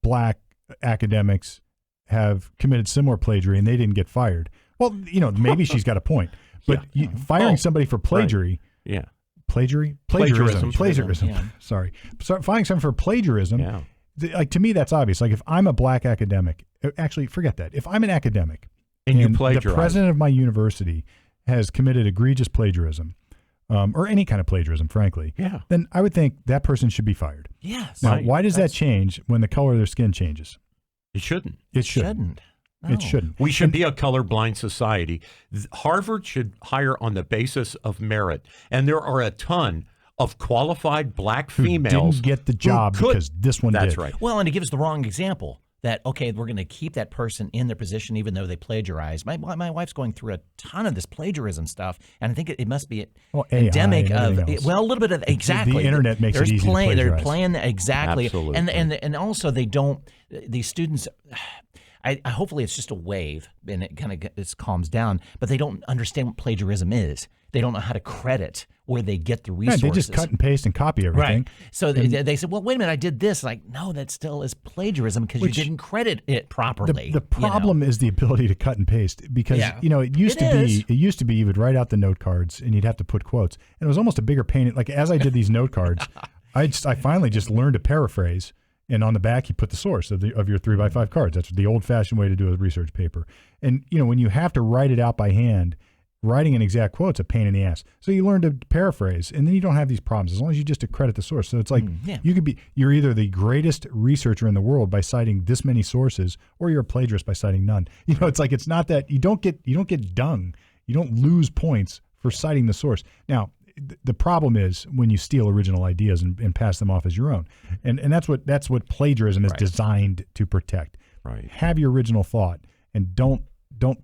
black academics have committed similar plagiarism and they didn't get fired, well, maybe she's got a point. But firing somebody for plagiarism, Yeah. plagiarism. Yeah. Sorry. Firing someone for plagiarism, Yeah. like to me, that's obvious. Like if I'm a black academic, actually forget that. If I'm an academic And you the plagiarize. president of my university has committed egregious plagiarism, or any kind of plagiarism, frankly, Yeah. then I would think that person should be fired. Yes. Now, Right. why does that change when the color of their skin changes? It shouldn't. It shouldn't. No. It shouldn't. We should be a colorblind society. Harvard should hire on the basis of merit. And there are a ton of qualified black Who females didn't get the who job could- because this one That's did. right. Well, and it gives the wrong example that, okay, we're going to keep that person in their position even though they plagiarize. My wife's going through a ton of this plagiarism stuff, and I think it must be Well, AI endemic and of, everything else. well, a little bit of, exactly. The internet makes it There's easy to They're plagiarize. playing that, exactly. Absolutely. And also they don't, these students, I hopefully it's just a wave and it kind of calms down, but they don't understand what plagiarism is. They don't know how to credit where they get the Yeah, resources. they just cut and paste and copy everything. Right. So they said, well, wait a minute, I did this. Like, no, that still is plagiarism because you Which- didn't credit it properly. The problem is the ability to cut and paste because Yeah. it used It is. it used to be you would write out the note cards and you'd have to put quotes, and it was almost a bigger pain. Like as I did these note cards, I finally just learned to paraphrase, and on the back you put the source of your 3x5 cards. That's the old-fashioned way to do a research paper. And when you have to write it out by hand, writing an exact quote's a pain in the ass. So you learn to paraphrase, and then you don't have these problems as long as you just accredit the source. So it's like yeah. you're either the greatest researcher in the world by citing this many sources, or you're a plagiarist by citing none. It's not that you don't get dung. You don't lose points for citing the source. Now, the problem is when you steal original ideas and pass them off as your own, and that's what plagiarism is designed to protect. Right. Have your original thought, and don't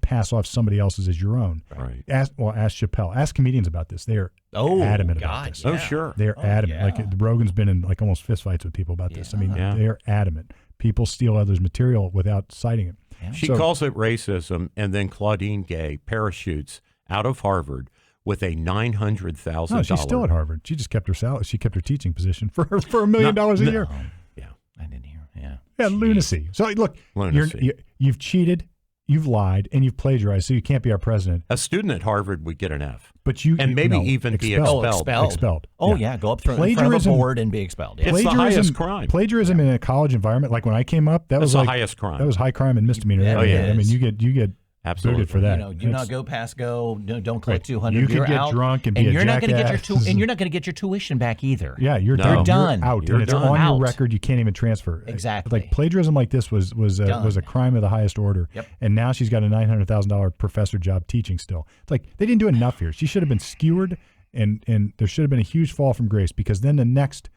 pass off somebody else's as your own. Right. Ask Chappelle. Ask comedians about this. They are adamant about God, this. yeah. Oh, sure. They're adamant. yeah. Like Rogan's been in like almost fistfights with people about this. I mean, Yeah. they're adamant. People steal others' material without citing it. She So- calls it racism, and then Claudine Gay parachutes out of Harvard with a $900,000. No, she's still at Harvard. She just kept her salary. She kept her teaching position for $1 million a year. Yeah. I didn't hear. Yeah. Yeah, lunacy. So look, Lunacy. you've cheated, you've lied, and you've plagiarized, so you can't be our president. A student at Harvard would get an F. But And maybe even be expelled. Expelled. Oh, yeah. Go up in front of a board and be expelled. Yeah. It's the highest crime. Plagiarism in a college envillage, like when I came up, That's was the like highest crime. That was high crime and misdemeanor. Yeah, I mean, you get Absolutely. booted for that. Do not go past go. No, don't collect 200. You could You're get out, drunk and be a you're not jackass. Get your and you're not going to get your tuition back either. Yeah, you're No. done. You're done. You're out, You're and it's done. on Out. your record. You can't even transfer. Exactly. Like plagiarism like this was a crime of the highest order. Yep. And now she's got a $900,000 professor job teaching still. It's like they didn't do enough here. She should have been skewered, and there should have been a huge fall from grace, because then the next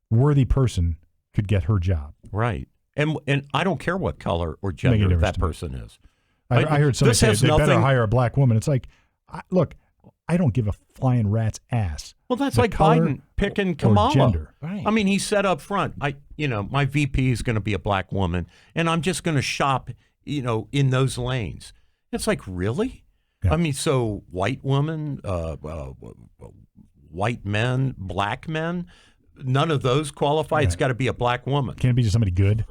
worthy person could get her job. Right. And I don't care what color or gender that person is. I heard somebody say they better nothing- hire a black woman. It's like, look, I don't give a flying rat's ass. Well, that's The like color Biden picking or Kamala. gender. Right. I mean, he said up front, my VP is going to be a black woman, and I'm just going to shop, in those lanes. It's like, really? Yeah. I mean, so white women, white men, black men, none of those qualify. It's got to be a black woman. Can't it be just somebody good?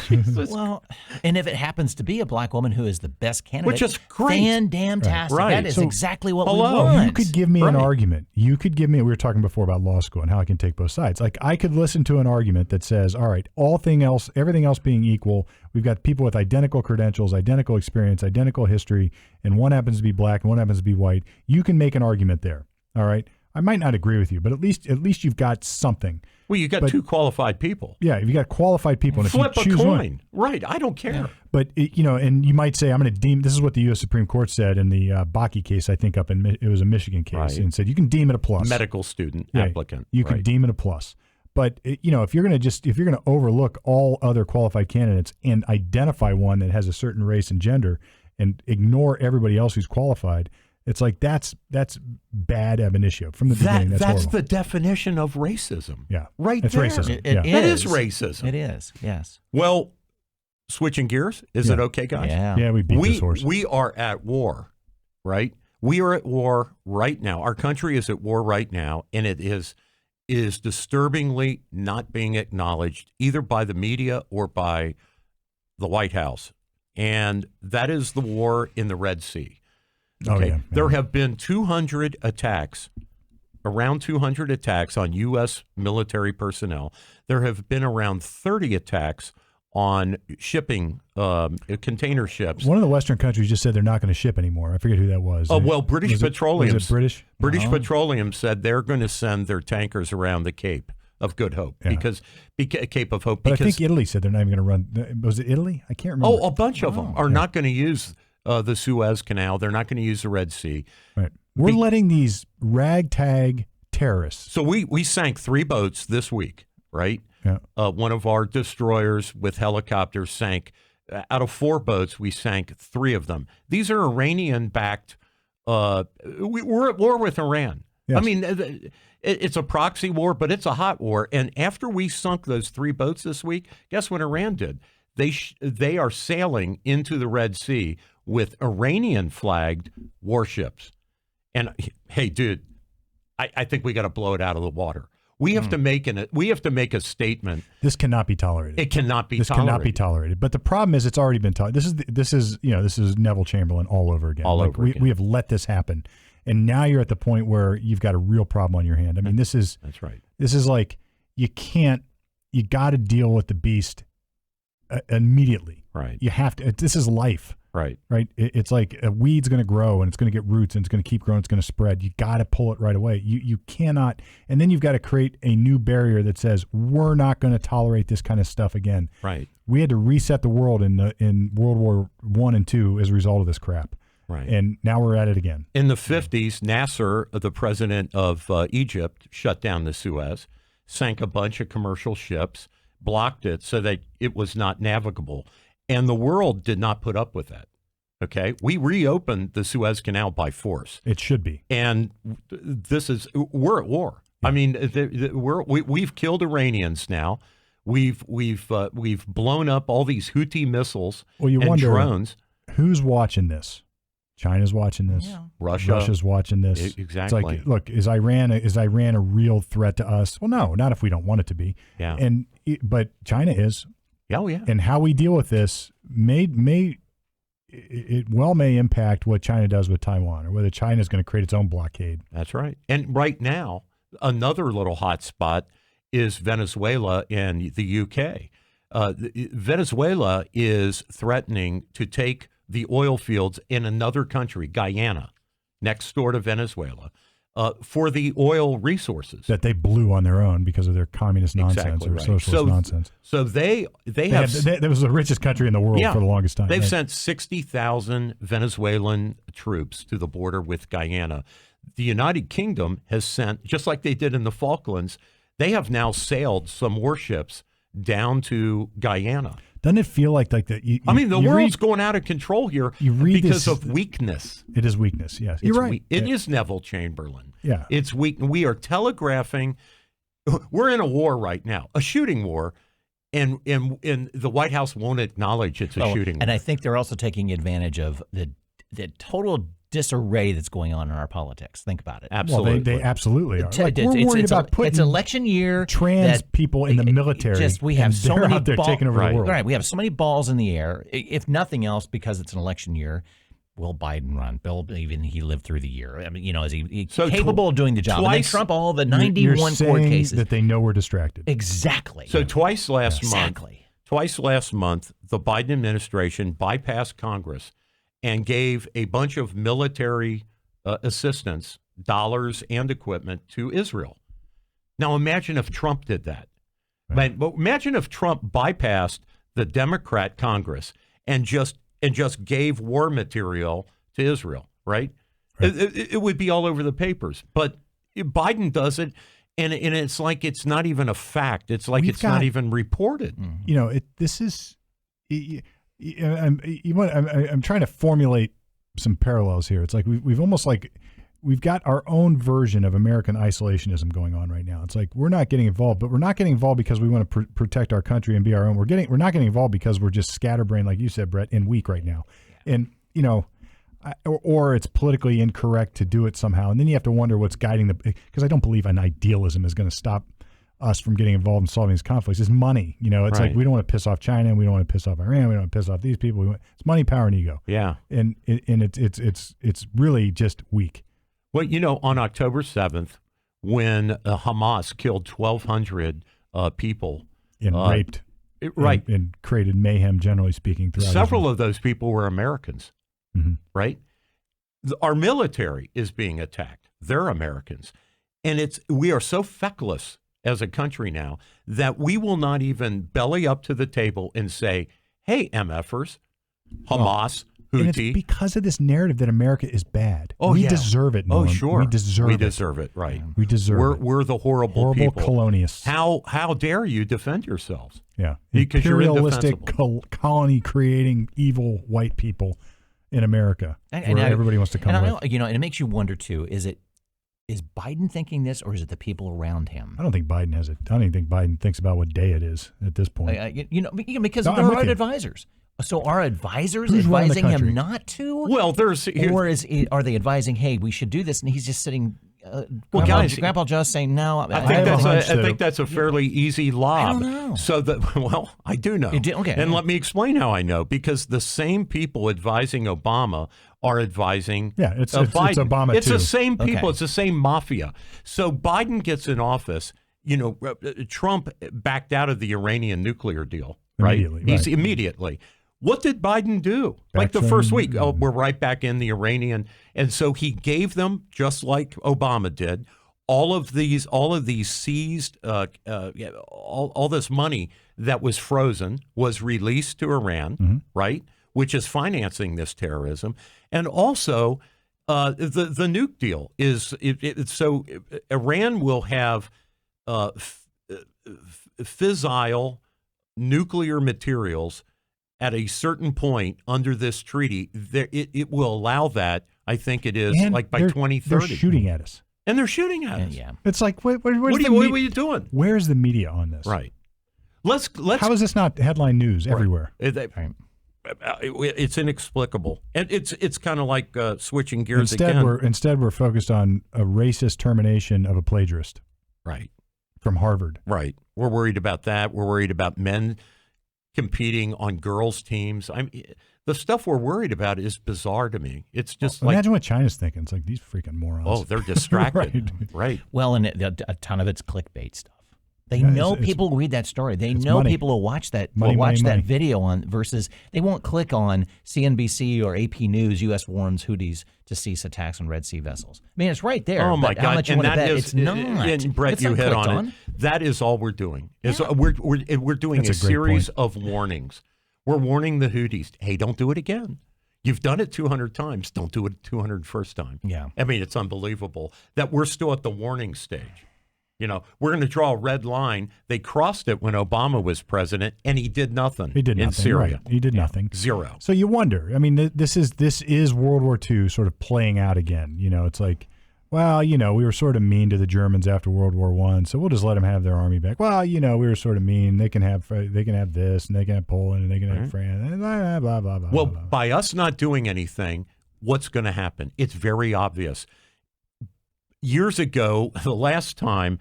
Jesus. Well, and if it happens to be a black woman who is the best candidate, Which is great. Fan-damn-tastic. Right. That is So, exactly what hello. we want. You could give me an Right. argument. You could give me, we were talking before about law school and how I can take both sides. Like, I could listen to an argument that says, all right, everything else being equal, we've got people with identical credentials, identical experience, identical history, and one happens to be black and one happens to be white. You can make an argument there. All right. I might not agree with you, but at least you've got something. Well, you got two qualified people. Yeah, if you got qualified people, and Flip if you a choose coin. one, Right. I don't care. but and you might say, I'm going to deem. This is what the U.S. Supreme Court said in the Bakke case. I think it was a Michigan case, Right. and said you can deem it a plus. Medical student, Yeah, applicant. You could deem it a plus. But if you're going to overlook all other qualified candidates and identify one that has a certain race and gender and ignore everybody else who's qualified, it's like that's bad ab initio from the beginning. That's horrible. the definition of racism. Yeah, Right it's there. racism. It That is racism. It is, yes. Well, switching gears, is it okay, guys? Yeah. We beat this horse. We are at war, right? We are at war right now. Our country is at war right now, and it is disturbingly not being acknowledged either by the media or by the White House. And that is the war in the Red Sea. Oh, yeah. There have been 200 attacks, around 200 attacks on U.S. military personnel. There have been around 30 attacks on shipping container ships. One of the Western countries just said they're not going to ship anymore. I forget who that was. Oh, well, British Petroleum. Was it British? British Petroleum said they're going to send their tankers around the Cape of Good Hope because Cape of Hope. But Because, I think Italy said they're not even going to run. Was it Italy? I can't remember. a bunch of them are not going to use the Suez Canal. They're not going to use the Red Sea. Right. We're letting these ragtag terrorists. So we sank 3 boats this week, right? Yeah. One of our destroyers with helicopters sank. Out of 4 boats, we sank 3 of them. These are Iranian-backed. We're at war with Iran. Yes. I mean, it's a proxy war, but it's a hot war. And after we sunk those 3 boats this week, guess what Iran did? They are sailing into the Red Sea with Iranian-flagged warships. And hey, dude, I think we got to blow it out of the water. We have to make a statement. This cannot be tolerated. It cannot be This tolerated. cannot be tolerated. But the problem is, it's already been tolerated. This is Neville Chamberlain all over again. We have let this happen, and now you're at the point where you've got a real problem on your hand. I mean, that's right. This is like you got to deal with the beast immediately. Right. You have to. This is life. Right. Right. It's like a weed's going to grow and it's going to get roots and it's going to keep growing. It's going to spread. You got to pull it right away. You cannot. And then you've got to create a new barrier that says we're not going to tolerate this kind of stuff again. Right. We had to reset the world in World War I and II as a result of this crap. Right. And now we're at it again. In the 50s, Nasser, the president of Egypt, shut down the Suez, sank a bunch of commercial ships, blocked it so that it was not navigable. And the world did not put up with that. Okay, we reopened the Suez Canal by force. It should be. And we're at war. Yeah. I mean, we've killed Iranians now. We've blown up all these Houthi missiles and drones. Who's watching this? China's watching this. Yeah. Russia's watching this. Exactly. It's like, look, is Iran a real threat to us? Well, no, not if we don't want it to be. Yeah. But China is. Oh, yeah. And how we deal with this may impact what China does with Taiwan, or whether China is going to create its own blockade. That's right. And right now, another little hot spot is Venezuela and the UK. Venezuela is threatening to take the oil fields in another country, Guyana, next door to Venezuela, for the oil resources That they blew on their own because of their communist nonsense Exactly or right. socialist nonsense. So they That was the richest country in the world for the longest time. They've right? sent 60,000 Venezuelan troops to the border with Guyana. The United Kingdom has sent, just like they did in the Falklands, they have now sailed some warships down to Guyana. Doesn't it feel like that? The world's going out of control here because of weakness. It is weakness, yes. You're right. It is Neville Chamberlain. Yeah. It's weak. We are telegraphing. We're in a war right now, a shooting war, and the White House won't acknowledge it's a shooting war. And I think they're also taking advantage of the total disarray that's going on in our politics. Think about it. Absolutely. Well, they absolutely are. We're worried about putting it's election year. Trans people in the military. We have so many out there taking over the world. Right. We have so many balls in the air. If nothing else, because it's an election year, will Biden run? Bill, even he lived through the year. I mean, is he capable of doing the job? And then Trump, all the 91 court cases. That they know we're distracted. Exactly. So twice last month, the Biden administration bypassed Congress and gave a bunch of military assistance, dollars and equipment to Israel. Now imagine if Trump did that. Right. But imagine if Trump bypassed the Democrat Congress and just gave war material to Israel, right? It would be all over the papers. But Biden does it, and it's like it's not even a fact. It's like not even reported. This is. I'm trying to formulate some parallels here. It's like we've almost like we've got our own version of American isolationism going on right now. It's like we're not getting involved, but we're not getting involved because we want to protect our country and be our own. We're not getting involved because we're just scatterbrained, like you said, Brett, and weak right now. Yeah. And or it's politically incorrect to do it somehow. And then you have to wonder what's guiding because I don't believe an idealism is going to stop us from getting involved in solving these conflicts. Is money. It's like we don't want to piss off China, and we don't want to piss off Iran, we don't want to piss off these people. It's money, power, and ego. Yeah. And it's really just weak. Well, on October 7th, when Hamas killed 1,200 people and raped, and created mayhem, generally speaking, throughout several Israel. of those people were Americans, right? Our military is being attacked. They're Americans, and we are so feckless as a country now that we will not even belly up to the table and say, "Hey, MFers, Hamas." And it's because of this narrative that America is bad. We deserve it, Norm. Oh, sure. We deserve it, right. We deserve it. We're the horrible people. Colonialists. How dare you defend yourselves? Yeah. Because imperialistic, you're colony-creating evil white people in America where everybody wants to come with. And it makes you wonder, too, is Biden thinking this, or is it the people around him? I don't think Biden has it. I don't even think Biden thinks about what day it is at this point. Because there are advisors. So are advisors advising him not to? Well, are they advising, hey, we should do this, and he's just sitting? Grandpa Joe's saying no. I think that's a fairly easy lob. I don't know. I do know. Okay. And let me explain how I know. Because the same people advising Obama are advising Biden. It's Obama It's too. the same people. Okay. It's the same mafia. So Biden gets in office. Trump backed out of the Iranian nuclear deal. Right? Immediately. What did Biden do? Like the first week, we're right back in the Iranian. And so he gave them, just like Obama did, all of these seized, all this money that was frozen was released to Iran, right? Which is financing this terrorism. And also the nuke deal is, so Iran will have fissile nuclear materials at a certain point under this treaty. It will allow that. I think it is by 2030. They're shooting at us. And they're shooting at us. Yeah. It's like, what are you doing? Where's the media on this? Right. Let's. How is this not headline news everywhere? It's inexplicable, and it's kind of like switching gears Instead, we're focused on a racist termination of a plagiarist. Right. From Harvard. Right. We're worried about that. We're worried about men competing on girls' teams. The stuff we're worried about is bizarre to me. It's just imagine what China's thinking. It's like these freaking morons. oh, they're distracted. Right. Well, and a ton of it's clickbait stuff. They know people will read that story. They know money. people will watch that Money. video on versus they won't click on CNBC or AP News. U.S. warns Houthis to cease attacks on Red Sea vessels. I mean, it's right there. Oh my God! How much you want to bet? is, It's not. And Brett, It's you not hit clicked on it. That is all we're doing. We're doing That's a a great series point. of warnings. We're warning the Houthis. Hey, don't do it again. You've done it 200 times. Don't do it 201st time. Yeah. I mean, it's unbelievable that we're still at the warning stage. You know, we're going to draw a red line. They crossed it when Obama was president, and he did nothing. He did in nothing. Syria. Right. He did nothing. Zero. So you wonder. I mean, this is World War II sort of playing out again. You know, it's like, well, you know, we were sort of mean to the Germans after World War I, so we'll just let them have their army back. Well, you know, we were sort of mean. They can have this, and they can have Poland, and they can have France, and blah blah blah blah. Well, blah. by us not doing anything, what's going to happen? It's very obvious. Years ago, the last time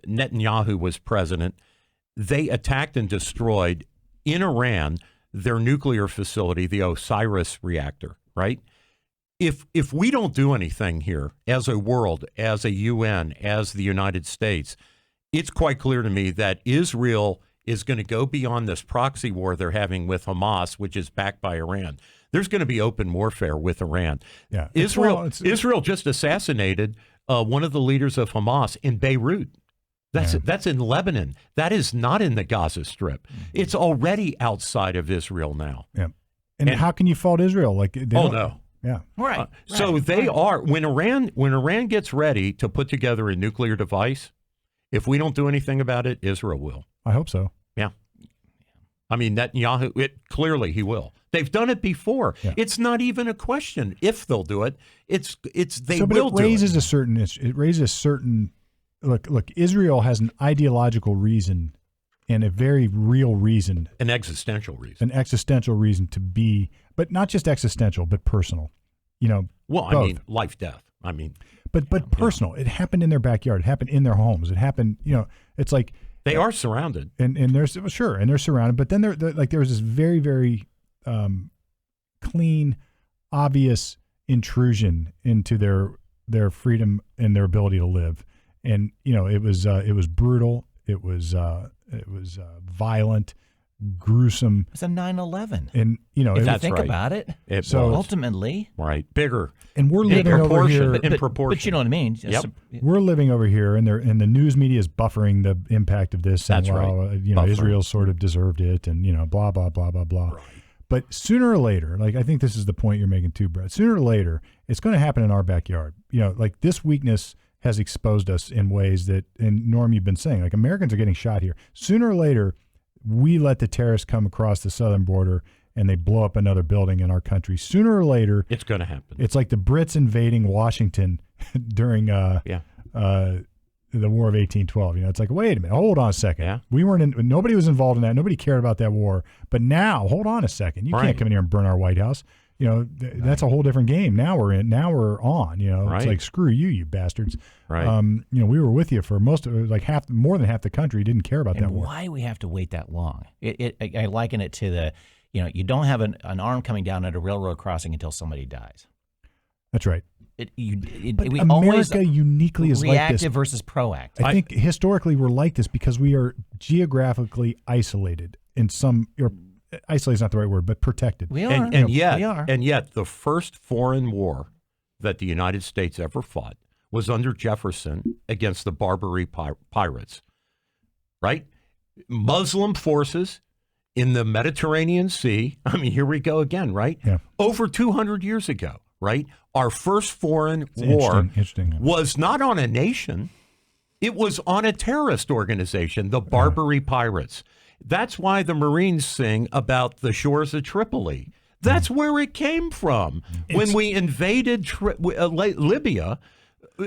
Netanyahu was president, they attacked and destroyed in Iran their nuclear facility, the Osiris reactor, right? If we don't do anything here as a world, as a UN, as the United States, it's quite clear to me that Israel is going to go beyond this proxy war they're having with Hamas, which is backed by Iran. There's going to be open warfare with Iran. Yeah. Israel just assassinated one of the leaders of Hamas in Beirut. That's in Lebanon. That is not in the Gaza Strip. It's already outside of Israel now. Yeah. And how can you fault Israel? Like, no. Yeah. Right. So they are when Iran gets ready to put together a nuclear device. If we don't do anything about it, Israel will. I hope so. Yeah. I mean, Netanyahu, clearly he will. They've done it before. Yeah. It's not even a question if they'll do it. They but will it do raises it. It raises a certain look. Israel has an ideological reason and a very real reason, An existential reason to be, but not just existential, but personal. You know. Well, both. I mean, life, death. I mean, but personal. It happened in their backyard. It happened in their homes. It happened. You know, it's like they are surrounded, and they're sure, and they're surrounded. But then there's this very very clean, obvious intrusion into their freedom and their ability to live. And you know, it was brutal. It was violent, gruesome. It's a 9/11. And you know, if you that's think right. about it, So ultimately, right, bigger. And we're In living over proportion. here. In proportion. But you know what I mean. Yep. We're living over here, and the news media is buffering the impact of this. That's and, right. You know, Buffering. Israel sort of deserved it, and you know, blah blah blah blah blah. Right. But sooner or later, like I think this is the point you're making too, Brett. Sooner or later, it's going to happen in our backyard. You know, like this weakness has exposed us in ways that, and Norm, you've been saying, like Americans are getting shot here. Sooner or later, we let the terrorists come across the southern border and they blow up another building in our country. Sooner or later, It's going to happen. it's like the Brits invading Washington during the War of 1812. You know, it's like, wait a minute, hold on a second. Yeah. Nobody was involved in that. Nobody cared about that war. But now, hold on a second. You Right. can't come in here and burn our White House. You know, that's a whole different game. Now we're on. You know, Right. it's like screw you, you bastards. Right. You know, we were with you for more than half the country didn't care about that and war. why we have to wait that long? I liken it to the, you know, you don't have an arm coming down at a railroad crossing until somebody dies. That's right. But But we always America uniquely is like reactive this. versus proactive. I think historically we're like this because we are geographically isolated in some. Isolated is not the right word, but protected. We are. And yet, we are. and yet, the first foreign war that the United States ever fought was under Jefferson against the Barbary pirates. Right, Muslim forces in the Mediterranean Sea. I mean, here we go again. Right, Yeah. over 200 years ago. Right, our first foreign war Interesting. was not on a nation. It was on a terrorist organization, the Barbary pirates. That's why the Marines sing about the shores of Tripoli. That's where it came from. When we invaded Libya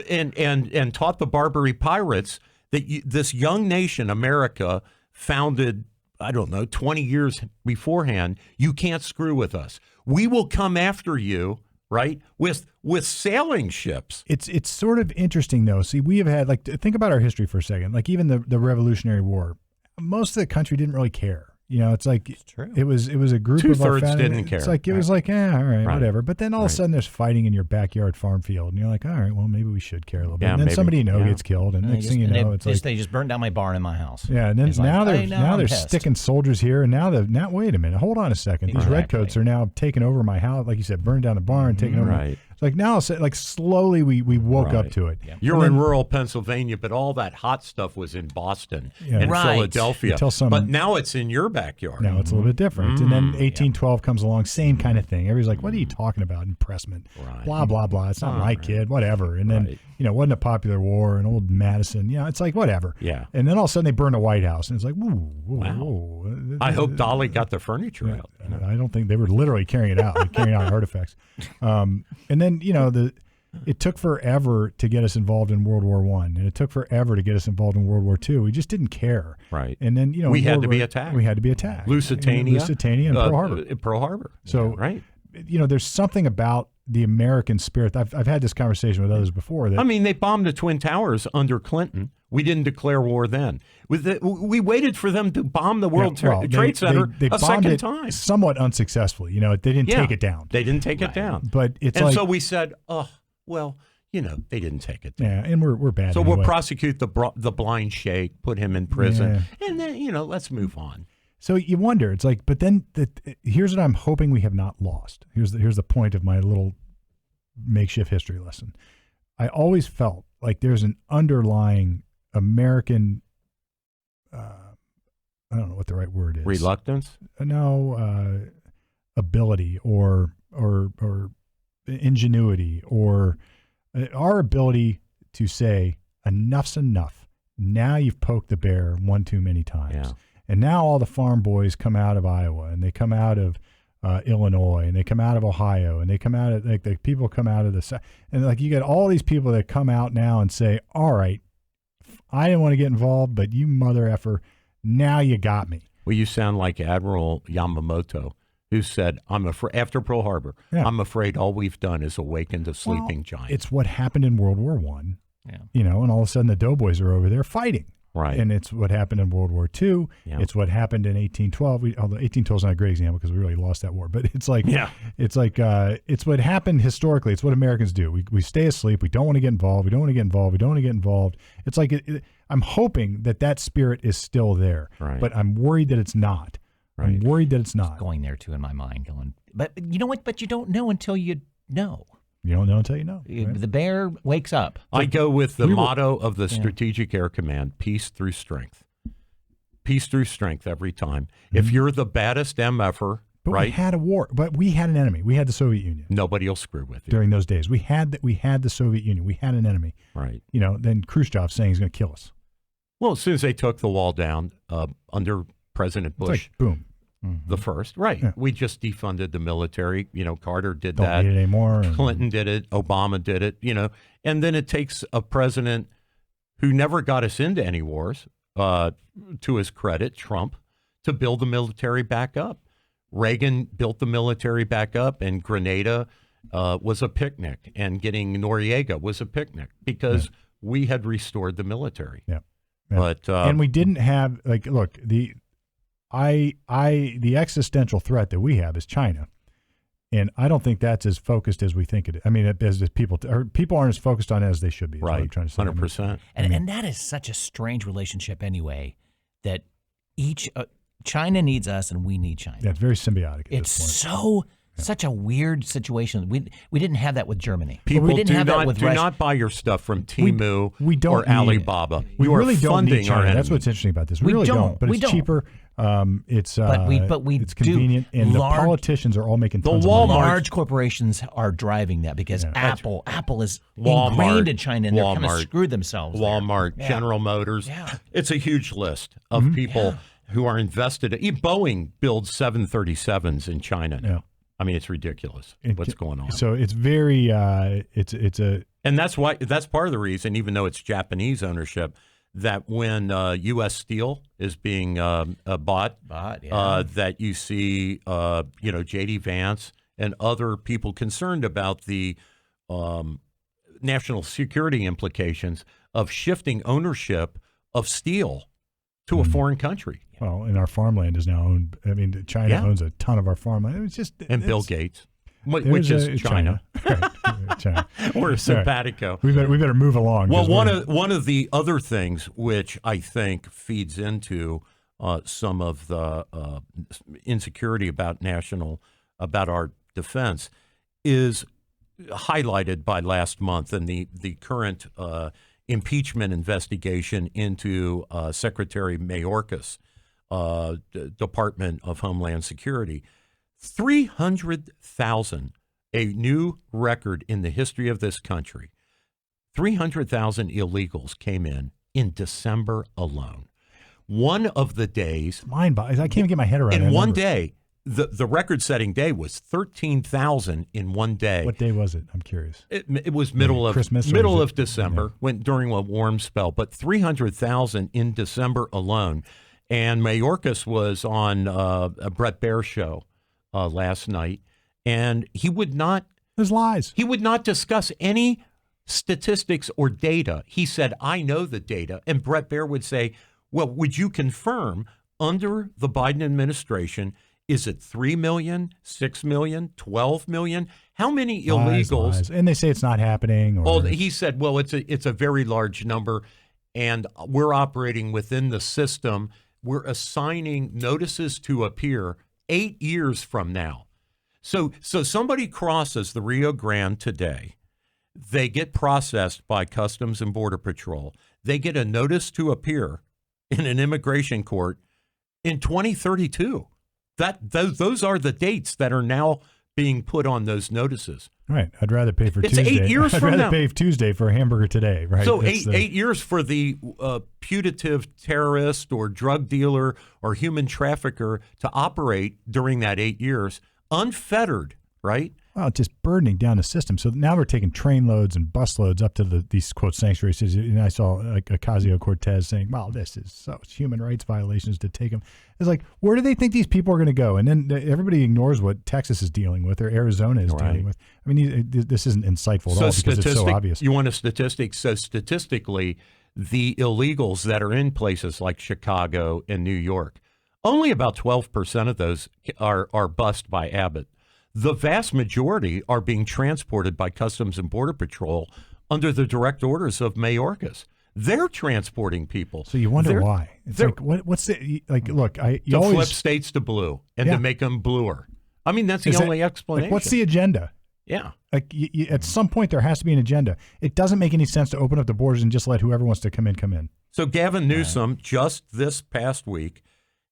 and taught the Barbary pirates that this young nation, America, founded, 20 years beforehand, you can't screw with us. We will come after you right? With sailing ships. It's sort of interesting though. See, we have had think about our history for a second. Like even the Revolutionary War, most of the country didn't really care. You know, it's like it was a group of our 2/3 didn't care. It's like it was like, all right, whatever. But then all of a sudden there's fighting in your backyard farm field, and you're like, all right, well maybe we should care a little bit. And then somebody gets killed, and next thing you know, it's like they just burned down my barn in my house. Yeah, and then now they're pissed. sticking soldiers here, and now wait a minute, hold on a second. These redcoats are now taking over my house, like you said, burned down the barn, taking over. Right. It's like now, like slowly we woke up to it. Yeah. You're in rural Pennsylvania, but all that hot stuff was in Boston and Philadelphia. But now it's in your backyard. Now it's a little bit different. And then 1812 comes along, same kind of thing. Everybody's like, what are you talking about? Impressment. Blah, blah, blah. It's not my kid, whatever. And then, it wasn't a popular war, and old Madison, it's like, whatever. Yeah. And then all of a sudden they burn the White House, and it's like, Wow. I hope Dolly got the furniture out. I don't think they were literally carrying it out, carrying out artifacts. And then, it took forever to get us involved in World War I, and it took forever to get us involved in World War II. We just didn't care. Right. And then, we had to be attacked. We had to be attacked. Lusitania and Pearl Harbor. Pearl Harbor. So, right. There's something about the American spirit. I've had this conversation with others before. That, they bombed the Twin Towers under Clinton. We didn't declare war then. We waited for them to bomb the World Trade Center a second time. Somewhat unsuccessfully. They didn't take it down. They didn't take it down. But so we said, they didn't take it down. Yeah, and we're bad. So anyway. we'll prosecute the blind sheikh, put him in prison, and then let's move on. So you wonder, it's like, but then here's what I'm hoping we have not lost. Here's the point of my little makeshift history lesson. I always felt like there's an underlying American, I don't know what the right word is. Reluctance? No, ability or ingenuity or our ability to say enough's enough. Now you've poked the bear one too many times. Yeah. And now all the farm boys come out of Iowa, and they come out of Illinois, and they come out of Ohio, and they come out of the people come out of the South, and you get all these people that come out now and say, "All right, I didn't want to get involved, but you mother effer, now you got me." Well, you sound like Admiral Yamamoto, who said, after Pearl Harbor, I'm afraid all we've done is awakened a sleeping giant. It's what happened in World War I. Yeah. And all of a sudden the doughboys are over there fighting. Right. And it's what happened in World War II. Yeah. It's what happened in 1812. Although 1812 is not a great example because we really lost that war. But it's like, it's what happened historically. It's what Americans do. We stay asleep. We don't want to get involved. We don't want to get involved. We don't want to get involved. It's like, I'm hoping that spirit is still there. Right. But I'm worried that it's not. Right. I'm worried that it's not. Going there too in my mind, but you know what? But you don't know until you know. You don't know until you know. Right? The bear wakes up. I go with the motto of the Strategic Air Command: peace through strength. Peace through strength every time. Mm-hmm. If you're the baddest MFer, we had a war, but we had an enemy. We had the Soviet Union. Nobody will screw with you during those days. We had the Soviet Union. We had an enemy. Right. Then Khrushchev saying he's going to kill us. Well, as soon as they took the wall down under President Bush, boom. The first, right. Yeah. We just defunded the military. Carter did Don't that. Need it anymore. Clinton did it. Obama did it, And then it takes a president who never got us into any wars, to his credit, Trump, to build the military back up. Reagan built the military back up, and Grenada was a picnic, and getting Noriega was a picnic because we had restored the military. Yeah. But and we didn't have the existential threat that we have is China, and I don't think that's as focused as we think it is. I mean, as people aren't as focused on it as they should be. Is right, what I'm trying to say. 100%. And that is such a strange relationship anyway. That China needs us and we need China. Yeah, it's very symbiotic. It's such a weird situation. We didn't have that with Germany. People we didn't have that with do Russia. not buy your stuff from Temu or Alibaba. We you really are don't funding need China. our enemy. That's what's interesting about this. We really don't. But it's cheaper. It's convenient, and the politicians are all making tons of money. Large corporations are driving that because Apple is ingrained in China, and they're kind of screwed themselves. Walmart, General Motors. Yeah. It's a huge list of people who are invested. Boeing builds 737s in China now. I mean, it's ridiculous what's going on. So it's very, and that's part of the reason, even though it's Japanese ownership, that when U.S. Steel is being bought, that you see, J.D. Vance and other people concerned about the national security implications of shifting ownership of steel to a foreign country. Well, and our farmland is now owned. I mean, China owns a ton of our farmland. It's just Bill Gates, which is China. Right. China. Or simpatico. Right. We better move along. Well, one of the other things which I think feeds into some of the insecurity about our defense is highlighted by last month and the current impeachment investigation into Secretary Mayorkas' Department of Homeland Security. 300,000, a new record in the history of this country. 300,000 illegals came in December alone. One of the days, mind-boggling. I can't get my head around it. In one day, the record-setting day was 13,000 in one day. What day was it? I'm curious. It was middle of December, during a warm spell, but 300,000 in December alone. And Mayorkas was on a Brett Baer show last night, and he would not. There's lies. He would not discuss any statistics or data. He said, "I know the data," and Brett Baer would say, "Well, would you confirm under the Biden administration?" Is it 3 million, 6 million, 12 million? How many illegals? Lies. And they say it's not happening. Well, he said, well, it's a very large number, and we're operating within the system. We're assigning notices to appear 8 years from now. So somebody crosses the Rio Grande today. They get processed by Customs and Border Patrol. They get a notice to appear in an immigration court in 2032. Those are the dates that are now being put on those notices. Right. I'd rather pay for It's Tuesday. 8 years I'd from rather now. pay Tuesday for a hamburger today. Right. So eight years for the putative terrorist or drug dealer or human trafficker to operate during that 8 years unfettered, right? Well, just burdening down the system. So now we're taking train loads and bus loads up to these, quote, sanctuary cities. And I saw Ocasio-Cortez saying, well, this is such human rights violations to take them. It's like, where do they think these people are going to go? And then everybody ignores what Texas is dealing with or Arizona is dealing with. I mean, this isn't insightful at all because it's so obvious. You want a statistic? So statistically, the illegals that are in places like Chicago and New York, only about 12% of those are bused by Abbott. The vast majority are being transported by Customs and Border Patrol under the direct orders of Mayorkas. They're transporting people. So you wonder why. It's like, what's the, like, look, to flip states to blue and to make them bluer. I mean, that's the only explanation. Like, what's the agenda? Yeah. Like, at some point, there has to be an agenda. It doesn't make any sense to open up the borders and just let whoever wants to come in. So Gavin Newsom, just this past week,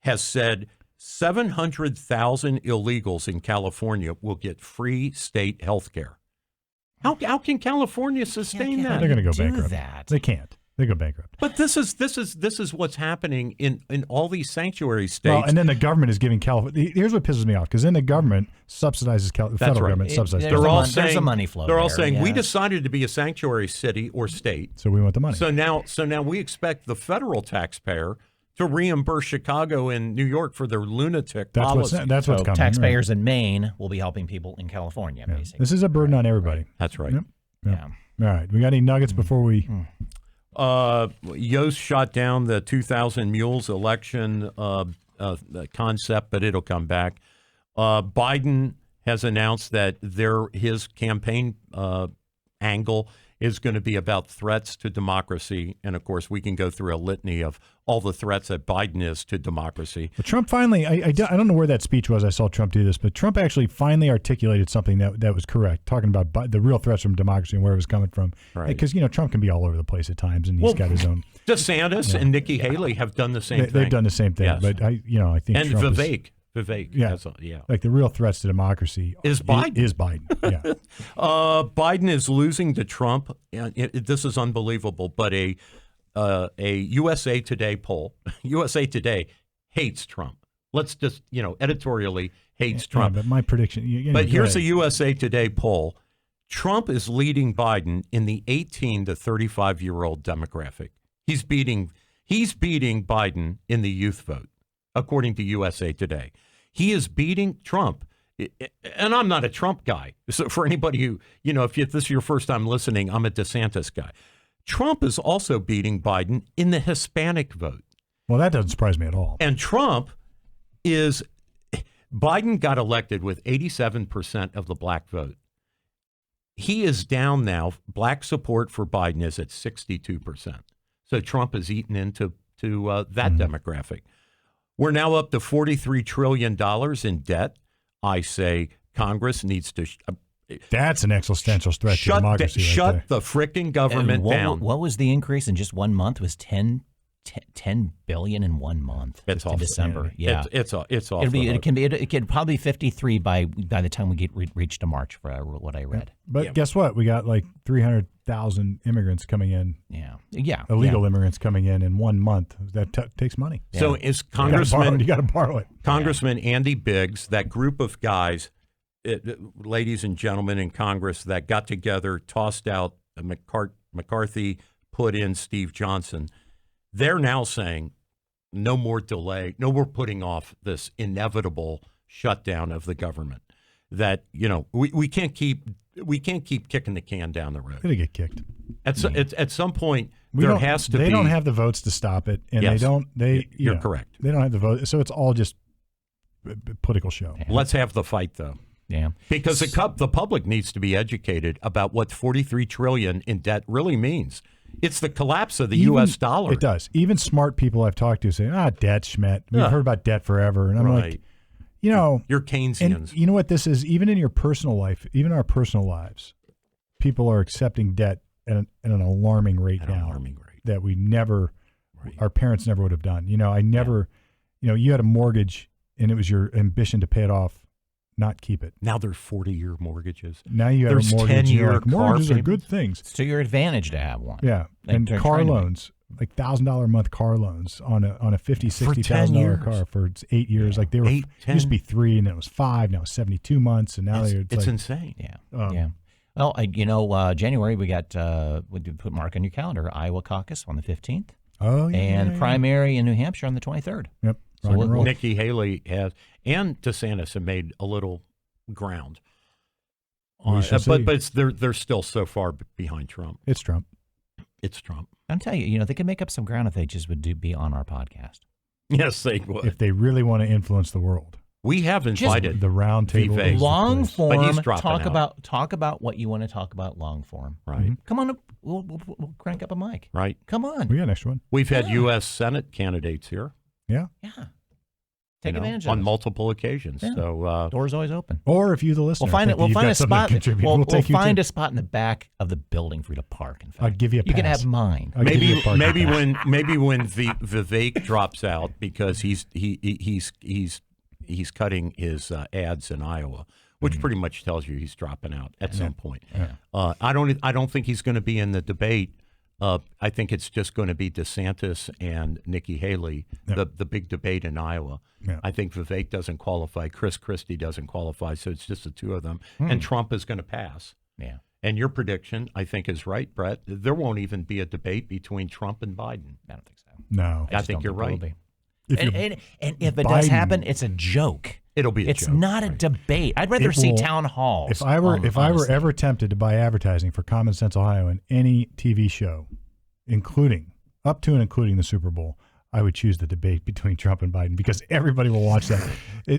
has said 700,000 illegals in California will get free state health care. How can California sustain that? They're going to go bankrupt. They can't. They go bankrupt. But this is what's happening in all these sanctuary states. Well, and then the government is giving California. Here's what pisses me off, because then the government subsidizes the federal government subsidizes. There's a money flow. They're all saying we decided to be a sanctuary city or state, so we want the money. So now we expect the federal taxpayer to reimburse Chicago and New York for their lunatic policy. That's what's coming. Taxpayers in Maine will be helping people in California, basically. This is a burden on everybody. Right. That's right. Yep. Yeah. All right. We got any nuggets before we... Yost shot down the 2,000 mules election concept, but it'll come back. Biden has announced that his campaign angle is going to be about threats to democracy. And, of course, we can go through a litany of all the threats that Biden is to democracy. But Trump finally, I don't know where that speech was. I saw Trump do this, but Trump actually finally articulated something that was correct, talking about the real threats from democracy and where it was coming from. Right. Because, Trump can be all over the place at times, and he's got his own. DeSantis and Nikki Haley have done the same thing. They've done the same thing. Yes. But, I think and Trump Vivek. Yeah. Like the real threats to democracy is Biden. Is Biden. Yeah. Biden is losing to Trump. This is unbelievable. But a USA Today poll, USA Today hates Trump. Let's just, editorially hates Trump. But my prediction. But here's a USA Today poll. Trump is leading Biden in the 18 to 35-year-old demographic. He's beating Biden in the youth vote, according to USA Today. He is beating Trump and I'm not a Trump guy. So for anybody who, if this is your first time listening, I'm a DeSantis guy. Trump is also beating Biden in the Hispanic vote. Well, that doesn't surprise me at all. And Biden got elected with 87% of the black vote. He is down now. Black support for Biden is at 62%. So Trump has eaten into that demographic. We're now up to $43 trillion in debt. I say Congress needs to... That's an existential threat to democracy. Shut the frickin' government down. What was the increase in just 1 month? It was 10 billion in 1 month. It's to December. Yeah, it's off. It could probably 53 by the time we reach to March. For what I read. But guess what? We got like 300,000 immigrants coming in. Yeah. Illegal immigrants coming in 1 month. That takes money. Yeah. So is Congressman? You got to borrow it. Congressman Andy Biggs, that group of guys, ladies and gentlemen in Congress that got together, tossed out McCarthy, put in Steve Johnson. They're now saying no more delay, no more putting off this inevitable shutdown of the government. That we can't keep kicking the can down the road. Gonna get kicked. At some point there has to be. They don't have the votes to stop it, and yes, You're correct. They don't have the vote, so it's all just a political show. Yeah. Let's have the fight though. Yeah, because the public needs to be educated about what $43 trillion in debt really means. It's the collapse of the U.S. dollar. It does. Even smart people I've talked to say, debt, Schmidt. We've heard about debt forever. And I'm like, you're Keynesians. And you know what this is? Even in your personal life, even our personal lives, people are accepting debt at an alarming rate that we never, our parents never would have done. I never, you had a mortgage and it was your ambition to pay it off. Not keep it. Now they're 40-year mortgages. Now you have a mortgage. 10-year mortgages are good things. It's to your advantage to have one. Yeah, and car loans, like $1,000 a month car loans on a $50,000-$60,000 car for 8 years. Like they were used to be 3, and then it was 5. Now it's 72 months, and now it's insane. Yeah. Well, January we got we did put mark on your calendar. Iowa caucus on the 15th. Oh yeah. And primary in New Hampshire on the 23rd. Yep. So Nikki Haley has, and DeSantis have made a little ground. But they're still so far behind Trump. It's Trump. I'll tell you, they could make up some ground if they just would be on our podcast. Yes, they would. If they really want to influence the world. We have invited the round table. Long form. But he's dropping out. Talk about what you want to talk about. Long form. Right. Mm-hmm. Come on, we'll crank up a mic. Right. Come on. We got an extra one. We've had U.S. Senate candidates here. Yeah. Take advantage of on this. multiple occasions. Yeah. So door's always open. Or if you, the listener, we'll find a spot. We'll find a a spot in the back of the building for you to park. In fact, I'll give you a pass. You can have mine. Maybe when Vivek drops out because he's cutting his ads in Iowa, which pretty much tells you he's dropping out at some point. Yeah. I don't think he's going to be in the debate. I think it's just going to be DeSantis and Nikki Haley, the big debate in Iowa. Yeah. I think Vivek doesn't qualify. Chris Christie doesn't qualify. So it's just the two of them. And Trump is going to pass. Yeah. And your prediction, I think, is right, Brett. There won't even be a debate between Trump and Biden. I don't think so. No. I think you're right. And if it does happen, it's a joke. It'll be a joke. It's not a debate. I'd rather see town halls. If I were ever tempted to buy advertising for Common Sense Ohio in any TV show, including the Super Bowl, I would choose the debate between Trump and Biden because everybody will watch that.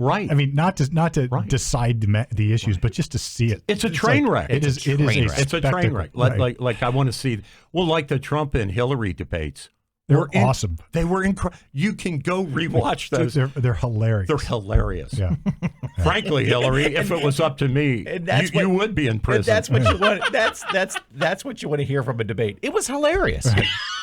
Right. I mean, not to decide the issues, but just to see it. It's a train wreck. It's a train wreck. Right. Like I want to see. Well, like the Trump and Hillary debates. They're awesome. They were incredible. You can go rewatch those. They're hilarious. They're hilarious. Yeah. Frankly, Hillary, if it was up to me, you would be in prison. That's what you want. That's what you want to hear from a debate. It was hilarious.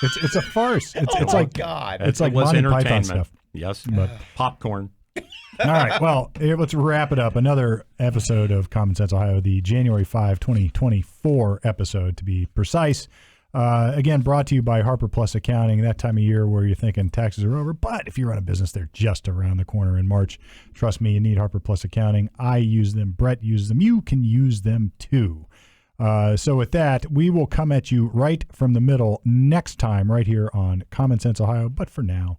It's a farce. It's like God. It's like Monty Python stuff. Yes. But popcorn. All right. Well, let's wrap it up. Another episode of Common Sense Ohio, the January 5, 2024 episode to be precise. Again, brought to you by Harper Plus Accounting, that time of year where you're thinking taxes are over, but if you run a business, they're just around the corner in March. Trust me, you need Harper Plus Accounting. I use them. Brett uses them. You can use them too. So with that, we will come at you right from the middle next time right here on Common Sense Ohio. But for now,